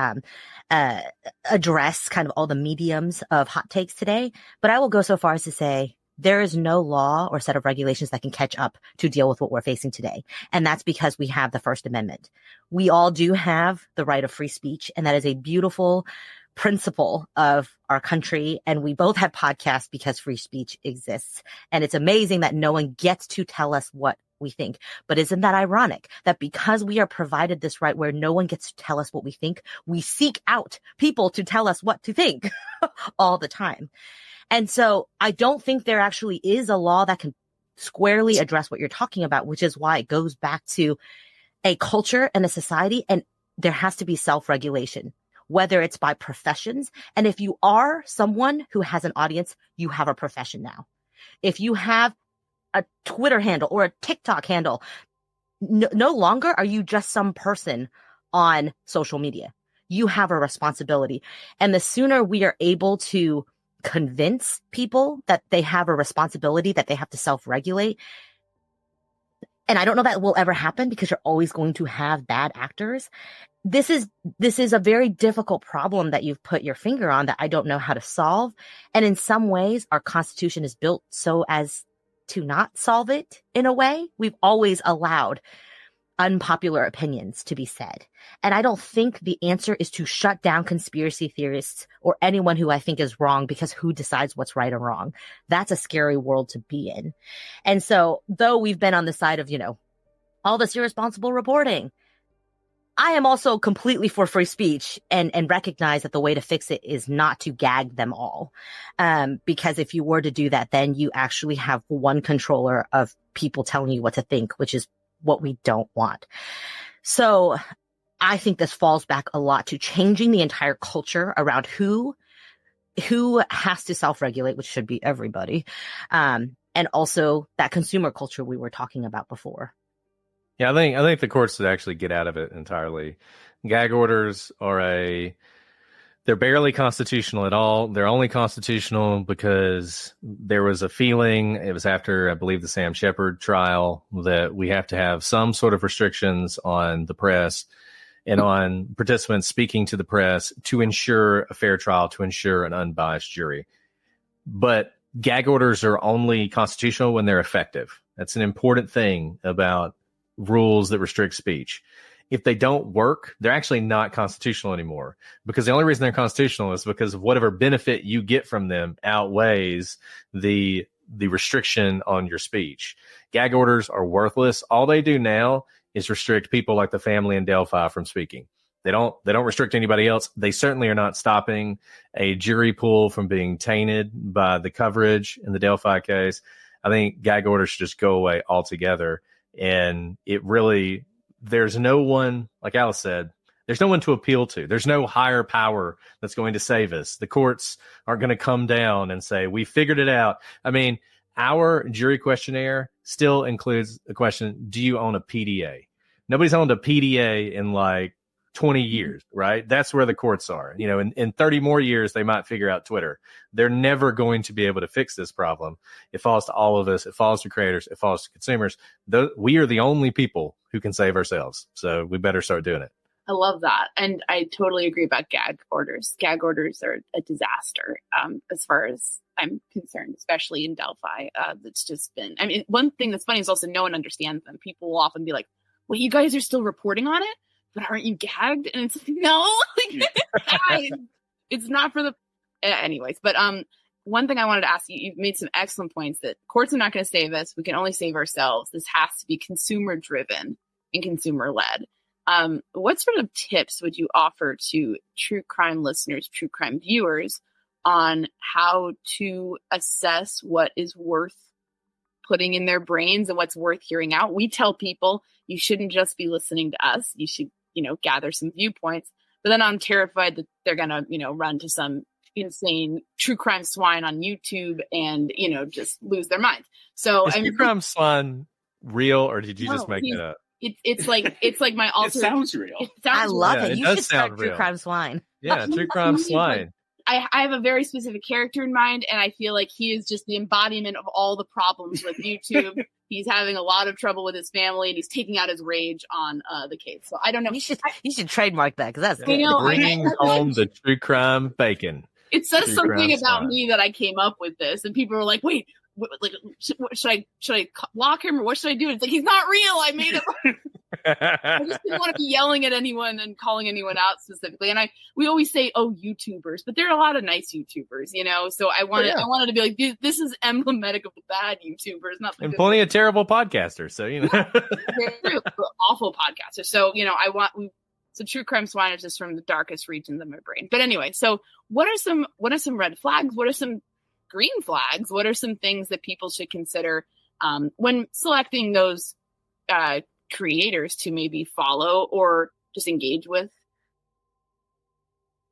address kind of all the mediums of hot takes today. But I will go so far as to say, there is no law or set of regulations that can catch up to deal with what we're facing today. And that's because we have the First Amendment. We all do have the right of free speech, and that is a beautiful principle of our country. And we both have podcasts because free speech exists. And it's amazing that no one gets to tell us what we think. But isn't that ironic that because we are provided this right where no one gets to tell us what we think, we seek out people to tell us what to think all the time. And so I don't think there actually is a law that can squarely address what you're talking about, which is why it goes back to a culture and a society, and there has to be self-regulation, whether it's by professions. And if you are someone who has an audience, you have a profession now. If you have a Twitter handle or a TikTok handle, no longer are you just some person on social media. You have a responsibility. And the sooner we are able to convince people that they have a responsibility, that they have to self-regulate, and I don't know that will ever happen because you're always going to have bad actors. This is a very difficult problem that you've put your finger on that I don't know how to solve. And in some ways, our Constitution is built so as to not solve it in a way. We've always allowed unpopular opinions to be said. And I don't think the answer is to shut down conspiracy theorists or anyone who I think is wrong, because who decides what's right or wrong? That's a scary world to be in. And so though we've been on the side of, all this irresponsible reporting, I am also completely for free speech and recognize that the way to fix it is not to gag them all. Because if you were to do that, then you actually have one controller of people telling you what to think, which is what we don't want. So I think this falls back a lot to changing the entire culture around who has to self-regulate, which should be everybody. And also that consumer culture we were talking about before. Yeah, I think the courts should actually get out of it entirely. Gag orders they're barely constitutional at all. They're only constitutional because there was a feeling, it was after, I believe, the Sam Shepard trial, that we have to have some sort of restrictions on the press and on participants speaking to the press to ensure a fair trial, to ensure an unbiased jury. But gag orders are only constitutional when they're effective. That's an important thing about rules that restrict speech. If they don't work, they're actually not constitutional anymore, because the only reason they're constitutional is because of whatever benefit you get from them outweighs the restriction on your speech. Gag orders are worthless. All they do now is restrict people like the family in Delphi from speaking. They don't restrict anybody else. They certainly are not stopping a jury pool from being tainted by the coverage in the Delphi case. I think gag orders should just go away altogether. And there's no one, like Alice said, there's no one to appeal to. There's no higher power that's going to save us. The courts aren't going to come down and say, we figured it out. I mean, our jury questionnaire still includes the question, do you own a PDA? Nobody's owned a PDA in like 20 years, right? That's where the courts are. In 30 more years, they might figure out Twitter. They're never going to be able to fix this problem. It falls to all of us. It falls to creators. It falls to consumers. We are the only people who can save ourselves. So we better start doing it. I love that. And I totally agree about gag orders. Gag orders are a disaster, as far as I'm concerned, especially in Delphi. That's just been, one thing that's funny is also no one understands them. People will often be like, well, you guys are still reporting on it, but aren't you gagged? And it's like, no, it's not for the, anyways. But one thing I wanted to ask you, you've made some excellent points that courts are not going to save us. We can only save ourselves. This has to be consumer driven and consumer led. What sort of tips would you offer to true crime listeners, true crime viewers, on how to assess what is worth putting in their brains and what's worth hearing out? We tell people you shouldn't just be listening to us. You should, gather some viewpoints. But then I'm terrified that they're going to, run to some insane true crime swine on YouTube and, just lose their minds. So is true crime swine real, or did you just make it up? It's like my alter. It sounds real. I love it. You should start real. True Crime Swine. Yeah, True Crime Swine. I have a very specific character in mind, and I feel like he is just the embodiment of all the problems with YouTube. He's having a lot of trouble with his family, and he's taking out his rage on the case. So I don't know. You should trademark that, because that's good. Bringing home the true crime bacon. It says something about me that I came up with this, and people were like, "Wait, should I block him, or what should I do?" It's like, he's not real. I made it. I just didn't want to be yelling at anyone and calling anyone out specifically. And we always say, "Oh, YouTubers," but there are a lot of nice YouTubers, So I wanted to be like, this is emblematic of the bad YouTubers, not the and plenty of terrible podcasters. So awful podcasters. So so True Crime Swine is just from the darkest regions of my brain. But anyway, so what are some red flags? What are some green flags? What are some things that people should consider when selecting those creators to maybe follow or just engage with?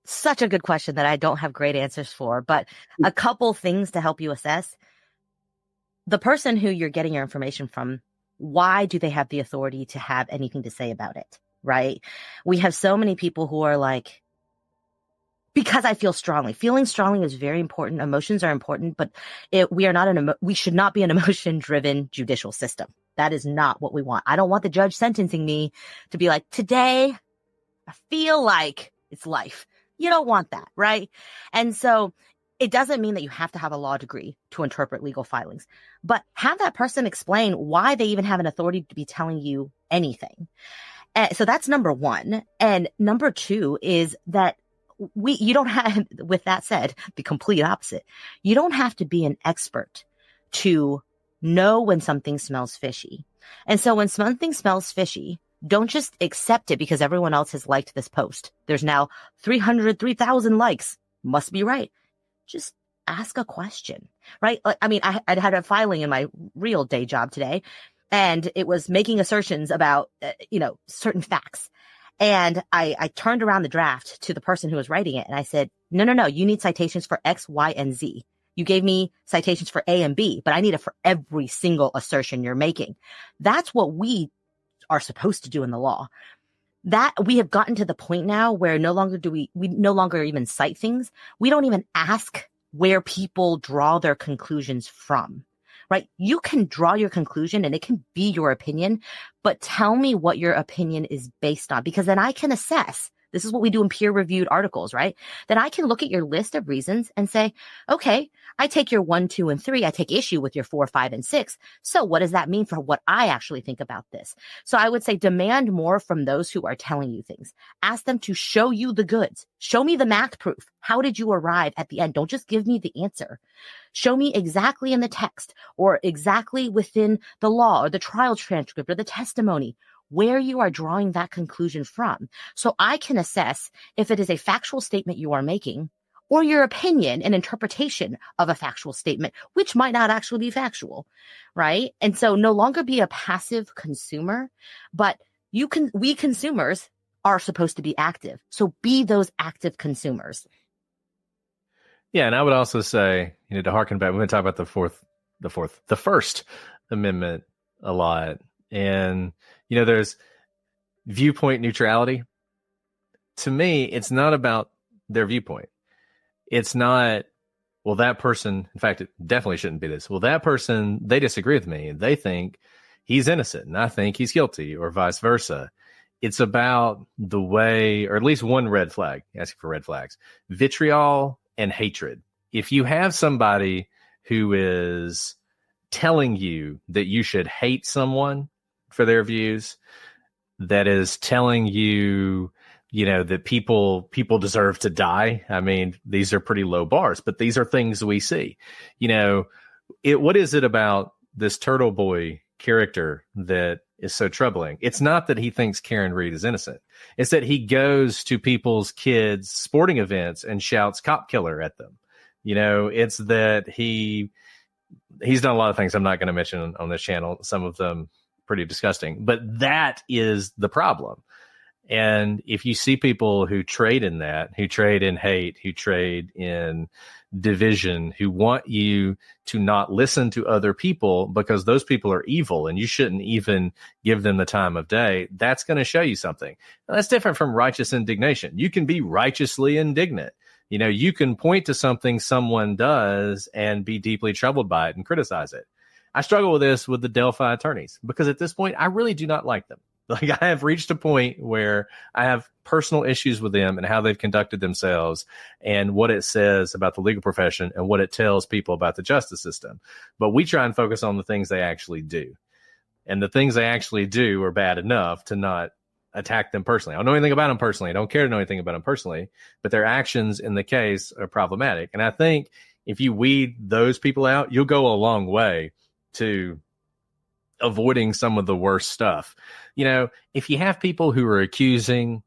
Such a good question that I don't have great answers for, but a couple things to help you assess. The person who you're getting your information from, why do they have the authority to have anything to say about it, right? We have so many people who are like, because I feel strongly. Feeling strongly is very important. Emotions are important, but we should not be an emotion-driven judicial system. That is not what we want. I don't want the judge sentencing me to be like, today, I feel like it's life. You don't want that, right? And so it doesn't mean that you have to have a law degree to interpret legal filings, but have that person explain why they even have an authority to be telling you anything. And so that's number one. And number two is that you don't have, with that said, the complete opposite. You don't have to be an expert to know when something smells fishy. And so when something smells fishy, don't just accept it because everyone else has liked this post. There's now 303,000 likes. Must be right. Just ask a question, right? Like, I mean, I had a filing in my real day job today, and it was making assertions about, certain facts. And I turned around the draft to the person who was writing it, and I said, no, you need citations for X, Y, and Z. You gave me citations for A and B, but I need it for every single assertion you're making. That's what we are supposed to do in the law. That we have gotten to the point now where no longer do we no longer even cite things. We don't even ask where people draw their conclusions from, right? You can draw your conclusion and it can be your opinion, but tell me what your opinion is based on, because then I can assess. This is what we do in peer-reviewed articles, right? Then I can look at your list of reasons and say, okay, I take your 1, 2, and 3. I take issue with your 4, 5, and 6. So what does that mean for what I actually think about this? So I would say demand more from those who are telling you things. Ask them to show you the goods. Show me the math proof. How did you arrive at the end? Don't just give me the answer. Show me exactly in the text or exactly within the law or the trial transcript or the testimony where you are drawing that conclusion from, so I can assess if it is a factual statement you are making or your opinion and interpretation of a factual statement, which might not actually be factual, right? And so no longer be a passive consumer, but we consumers are supposed to be active. So be those active consumers. Yeah, and I would also say, to harken back, we're going to talk about the First Amendment a lot. And, there's viewpoint neutrality. To me, it's not about their viewpoint. It's not, well, that person, in fact, it definitely shouldn't be this. Well, that person, they disagree with me. They think he's innocent and I think he's guilty, or vice versa. It's about the way, or at least one red flag, asking for red flags, vitriol and hatred. If you have somebody who is telling you that you should hate someone for their views, that is telling you, that people deserve to die. I mean, these are pretty low bars, but these are things we see. What is it about this Turtle Boy character that is so troubling? It's not that he thinks Karen Read is innocent. It's that he goes to people's kids' sporting events and shouts "cop killer" at them. It's that he's done a lot of things I'm not going to mention on this channel. Some of them pretty disgusting, but that is the problem. And if you see people who trade in that, who trade in hate, who trade in division, who want you to not listen to other people because those people are evil and you shouldn't even give them the time of day, that's going to show you something. Now, that's different from righteous indignation. You can be righteously indignant. You can point to something someone does and be deeply troubled by it and criticize it. I struggle with this with the Delphi attorneys because at this point, I really do not like them. Like, I have reached a point where I have personal issues with them and how they've conducted themselves and what it says about the legal profession and what it tells people about the justice system. But we try and focus on the things they actually do. And the things they actually do are bad enough to not attack them personally. I don't know anything about them personally. I don't care to know anything about them personally, but their actions in the case are problematic. And I think if you weed those people out, you'll go a long way to avoiding some of the worst stuff. If you have people who are accusing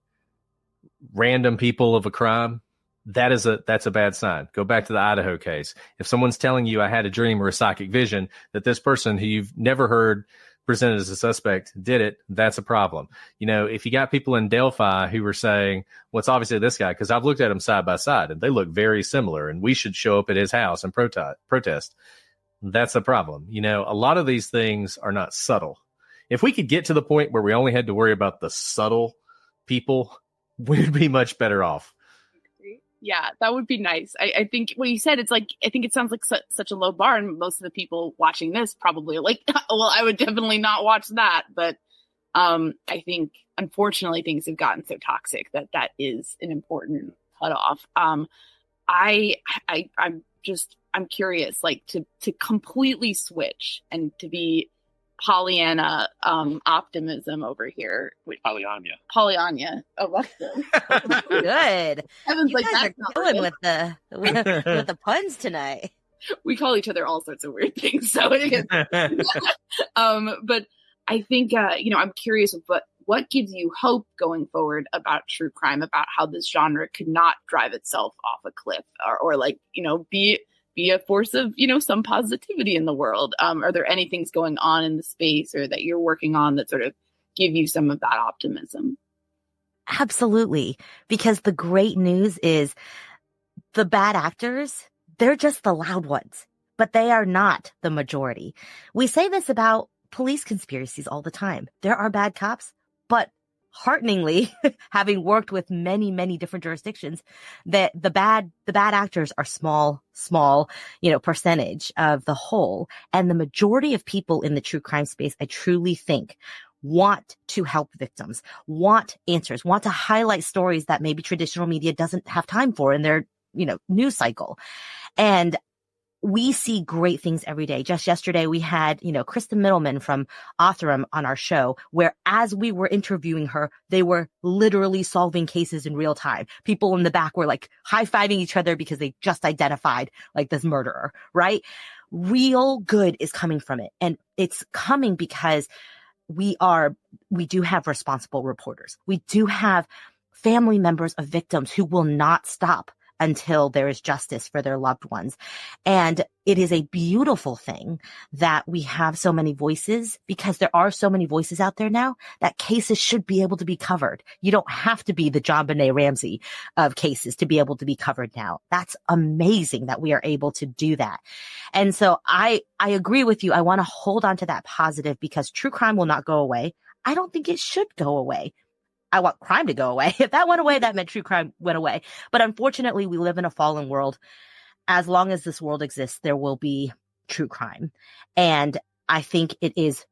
random people of a crime, that's a bad sign. Go back to the Idaho case. If someone's telling you I had a dream or a psychic vision that this person who you've never heard presented as a suspect did it, that's a problem. If you got people in Delphi who were saying, well, it's obviously this guy, because I've looked at them side by side and they look very similar and we should show up at his house and protest. That's a problem. A lot of these things are not subtle. If we could get to the point where we only had to worry about the subtle people, we'd be much better off. Yeah, that would be nice. I think what you said, I think it sounds like such a low bar, and most of the people watching this probably are like, well, I would definitely not watch that. But I think, unfortunately, things have gotten so toxic that is an important cutoff. I'm curious, to completely switch and to be Pollyanna optimism over here. Pollyanna. Oh, that's good. Good. Heaven's You like, guys that's are not killing real. with the puns tonight. We call each other all sorts of weird things. So, but I think, I'm curious what gives you hope going forward about true crime, about how this genre could not drive itself off a cliff or be a force of, some positivity in the world. Are there any things going on in the space or that you're working on that sort of give you some of that optimism? Absolutely. Because the great news is the bad actors, they're just the loud ones, but they are not the majority. We say this about police conspiracies all the time. There are bad cops, but hearteningly, having worked with many, many different jurisdictions, that the bad actors are small, percentage of the whole. And the majority of people in the true crime space, I truly think, want to help victims, want answers, want to highlight stories that maybe traditional media doesn't have time for in their, news cycle. And we see great things every day. Just yesterday, we had, Kristen Middleman from Optimism on our show, where as we were interviewing her, they were literally solving cases in real time. People in the back were like high-fiving each other because they just identified like this murderer, right? Real good is coming from it. And it's coming because we do have responsible reporters. We do have family members of victims who will not stop until there is justice for their loved ones. And it is a beautiful thing that we have so many voices, because there are so many voices out there now that cases should be able to be covered. You don't have to be the John Benet Ramsey of cases to be able to be covered now. That's amazing that we are able to do that. And so I agree with you. I want to hold on to that positive, because true crime will not go away. I don't think it should go away. I want crime to go away. If that went away, that meant true crime went away. But unfortunately, we live in a fallen world. As long as this world exists, there will be true crime. And I think it is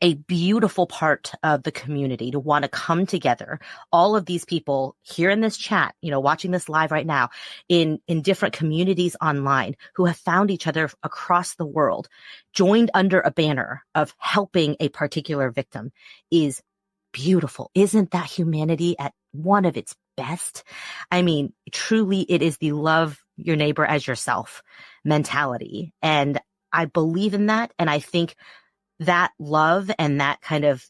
a beautiful part of the community to want to come together. All of these people here in this chat, watching this live right now, in different communities online, who have found each other across the world, joined under a banner of helping a particular victim, is beautiful. Isn't that humanity at one of its best? I mean, truly, it is the love your neighbor as yourself mentality. And I believe in that. And I think that love and that kind of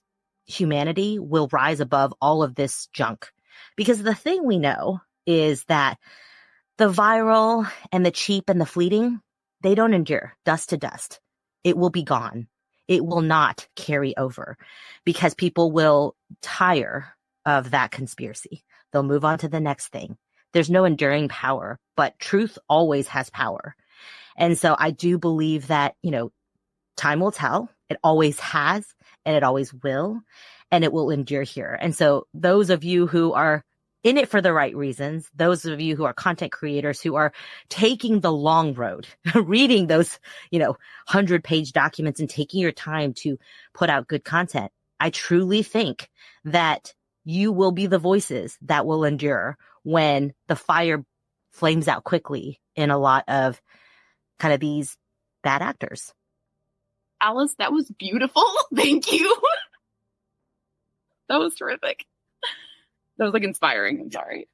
humanity will rise above all of this junk. Because the thing we know is that the viral and the cheap and the fleeting, they don't endure. Dust to dust. It will be gone. It will not carry over, because people will tire of that conspiracy. They'll move on to the next thing. There's no enduring power, but truth always has power. And so I do believe that, time will tell. It always has, and it always will, and it will endure here. And so those of you who are in it for the right reasons, those of you who are content creators who are taking the long road, reading those, 100-page documents and taking your time to put out good content, I truly think that you will be the voices that will endure when the fire flames out quickly in a lot of kind of these bad actors. Alice, that was beautiful. Thank you. That was terrific. That was inspiring. I'm sorry.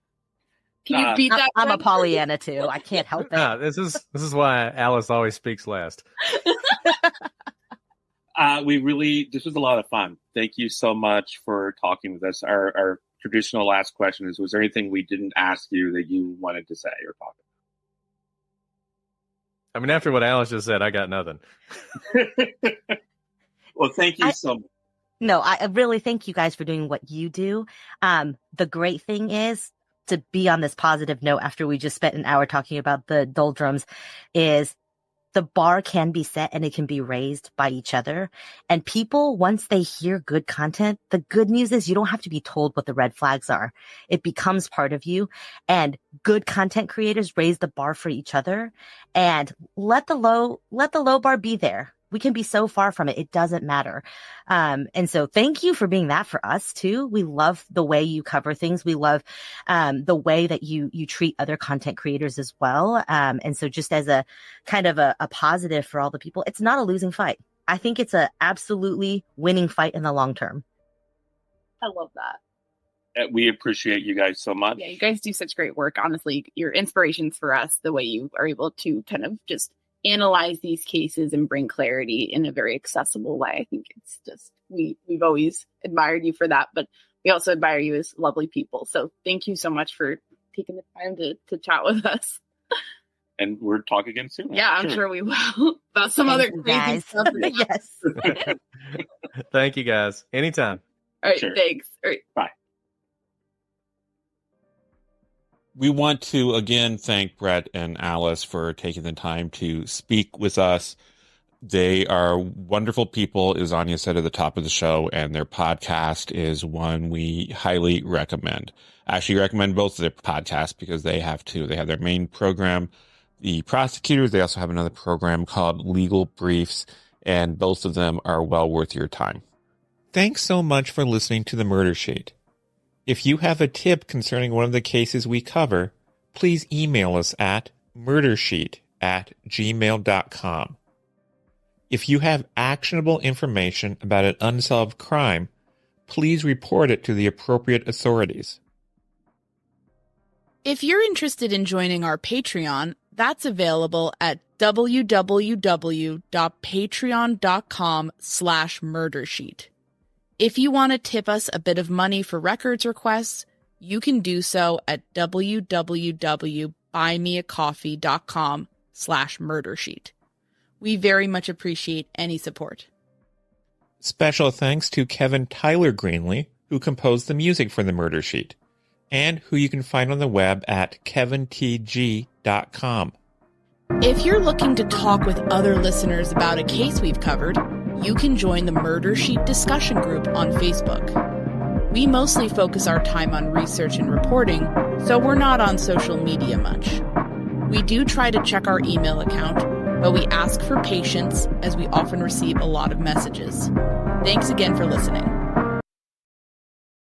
Can you beat that? I'm a Pollyanna too. I can't help it. No, this is why Alice always speaks last. This was a lot of fun. Thank you so much for talking with us. Our traditional last question is, was there anything we didn't ask you that you wanted to say or talk I mean, after what Alice just said, I got nothing. about? Well, thank you so much. No, I really thank you guys for doing what you do. The great thing is, to be on this positive note after we just spent an hour talking about the doldrums, is the bar can be set and it can be raised by each other. And people, once they hear good content, the good news is you don't have to be told what the red flags are. It becomes part of you. And good content creators raise the bar for each other, and let the low bar be there. We can be so far from it. It doesn't matter. And so thank you for being that for us too. We love the way you cover things. We love, the way that you treat other content creators as well. And so just as a kind of a positive for all the people, it's not a losing fight. I think it's a absolutely winning fight in the long term. I love that. We appreciate you guys so much. Yeah, you guys do such great work. Honestly, you're inspirations for us, the way you are able to kind of just analyze these cases and bring clarity in a very accessible way. I think it's just, we've always admired you for that, but we also admire you as lovely people. So thank you so much for taking the time to chat with us. And we'll talk again soon. Yeah, I'm sure we will. About some other crazy stuff. Yes. Thank you, guys. Anytime. All right, Sure. thanks. All right. Bye. We want to again thank Brett and Alice for taking the time to speak with us. They are wonderful people, as Anya said at the top of the show, and their podcast is one we highly recommend. I actually recommend both of their podcasts because they have two. They have their main program, The Prosecutors. They also have another program called Legal Briefs, and both of them are well worth your time. Thanks so much for listening to The Murder Sheet. If you have a tip concerning one of the cases we cover, please email us at murdersheet@gmail.com. If you have actionable information about an unsolved crime, please report it to the appropriate authorities. If you're interested in joining our Patreon, that's available at www.patreon.com/murdersheet. If you want to tip us a bit of money for records requests, you can do so at www.buymeacoffee.com/murdersheet. We very much appreciate any support. Special thanks to Kevin Tyler Greenlee, who composed the music for The Murder Sheet, and who you can find on the web at kevintg.com. If you're looking to talk with other listeners about a case we've covered, you can join the Murder Sheet discussion group on Facebook. We mostly focus our time on research and reporting, so we're not on social media much. We do try to check our email account, but we ask for patience as we often receive a lot of messages. Thanks again for listening.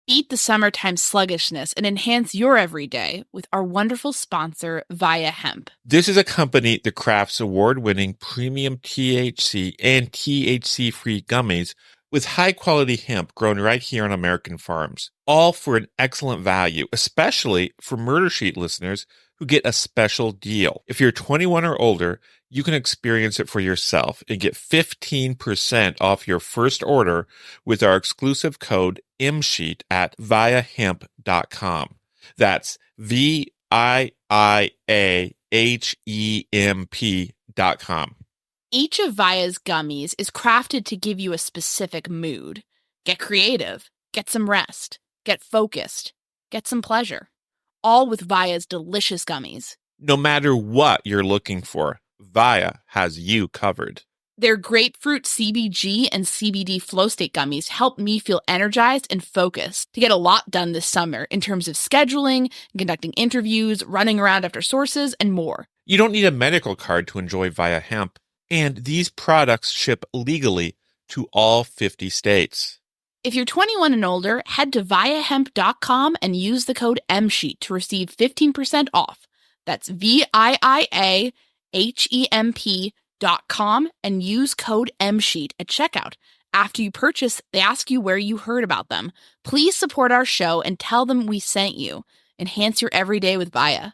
Beat the summertime sluggishness and enhance your everyday with our wonderful sponsor, Via Hemp. This is a company that crafts award-winning premium THC and THC-free gummies with high-quality hemp grown right here on American farms, all for an excellent value, especially for Murder Sheet listeners who get a special deal. If you're 21 or older, you can experience it for yourself and get 15% off your first order with our exclusive code MSheet at viahemp.com. That's VIIAHEMP.com. Each of Via's gummies is crafted to give you a specific mood. Get creative, get some rest, get focused, get some pleasure. All with Via's delicious gummies. No matter what you're looking for, Via has you covered. Their grapefruit CBG and CBD flow state gummies help me feel energized and focused to get a lot done this summer in terms of scheduling, conducting interviews, running around after sources, and more. You don't need a medical card to enjoy Via Hemp, and these products ship legally to all 50 states. If you're 21 and older, head to viahemp.com and use the code MSheet to receive 15% off. That's VIIAHEMP.com and use code MSheet at checkout. After you purchase, they ask you where you heard about them. Please support our show and tell them we sent you. Enhance your everyday with Via.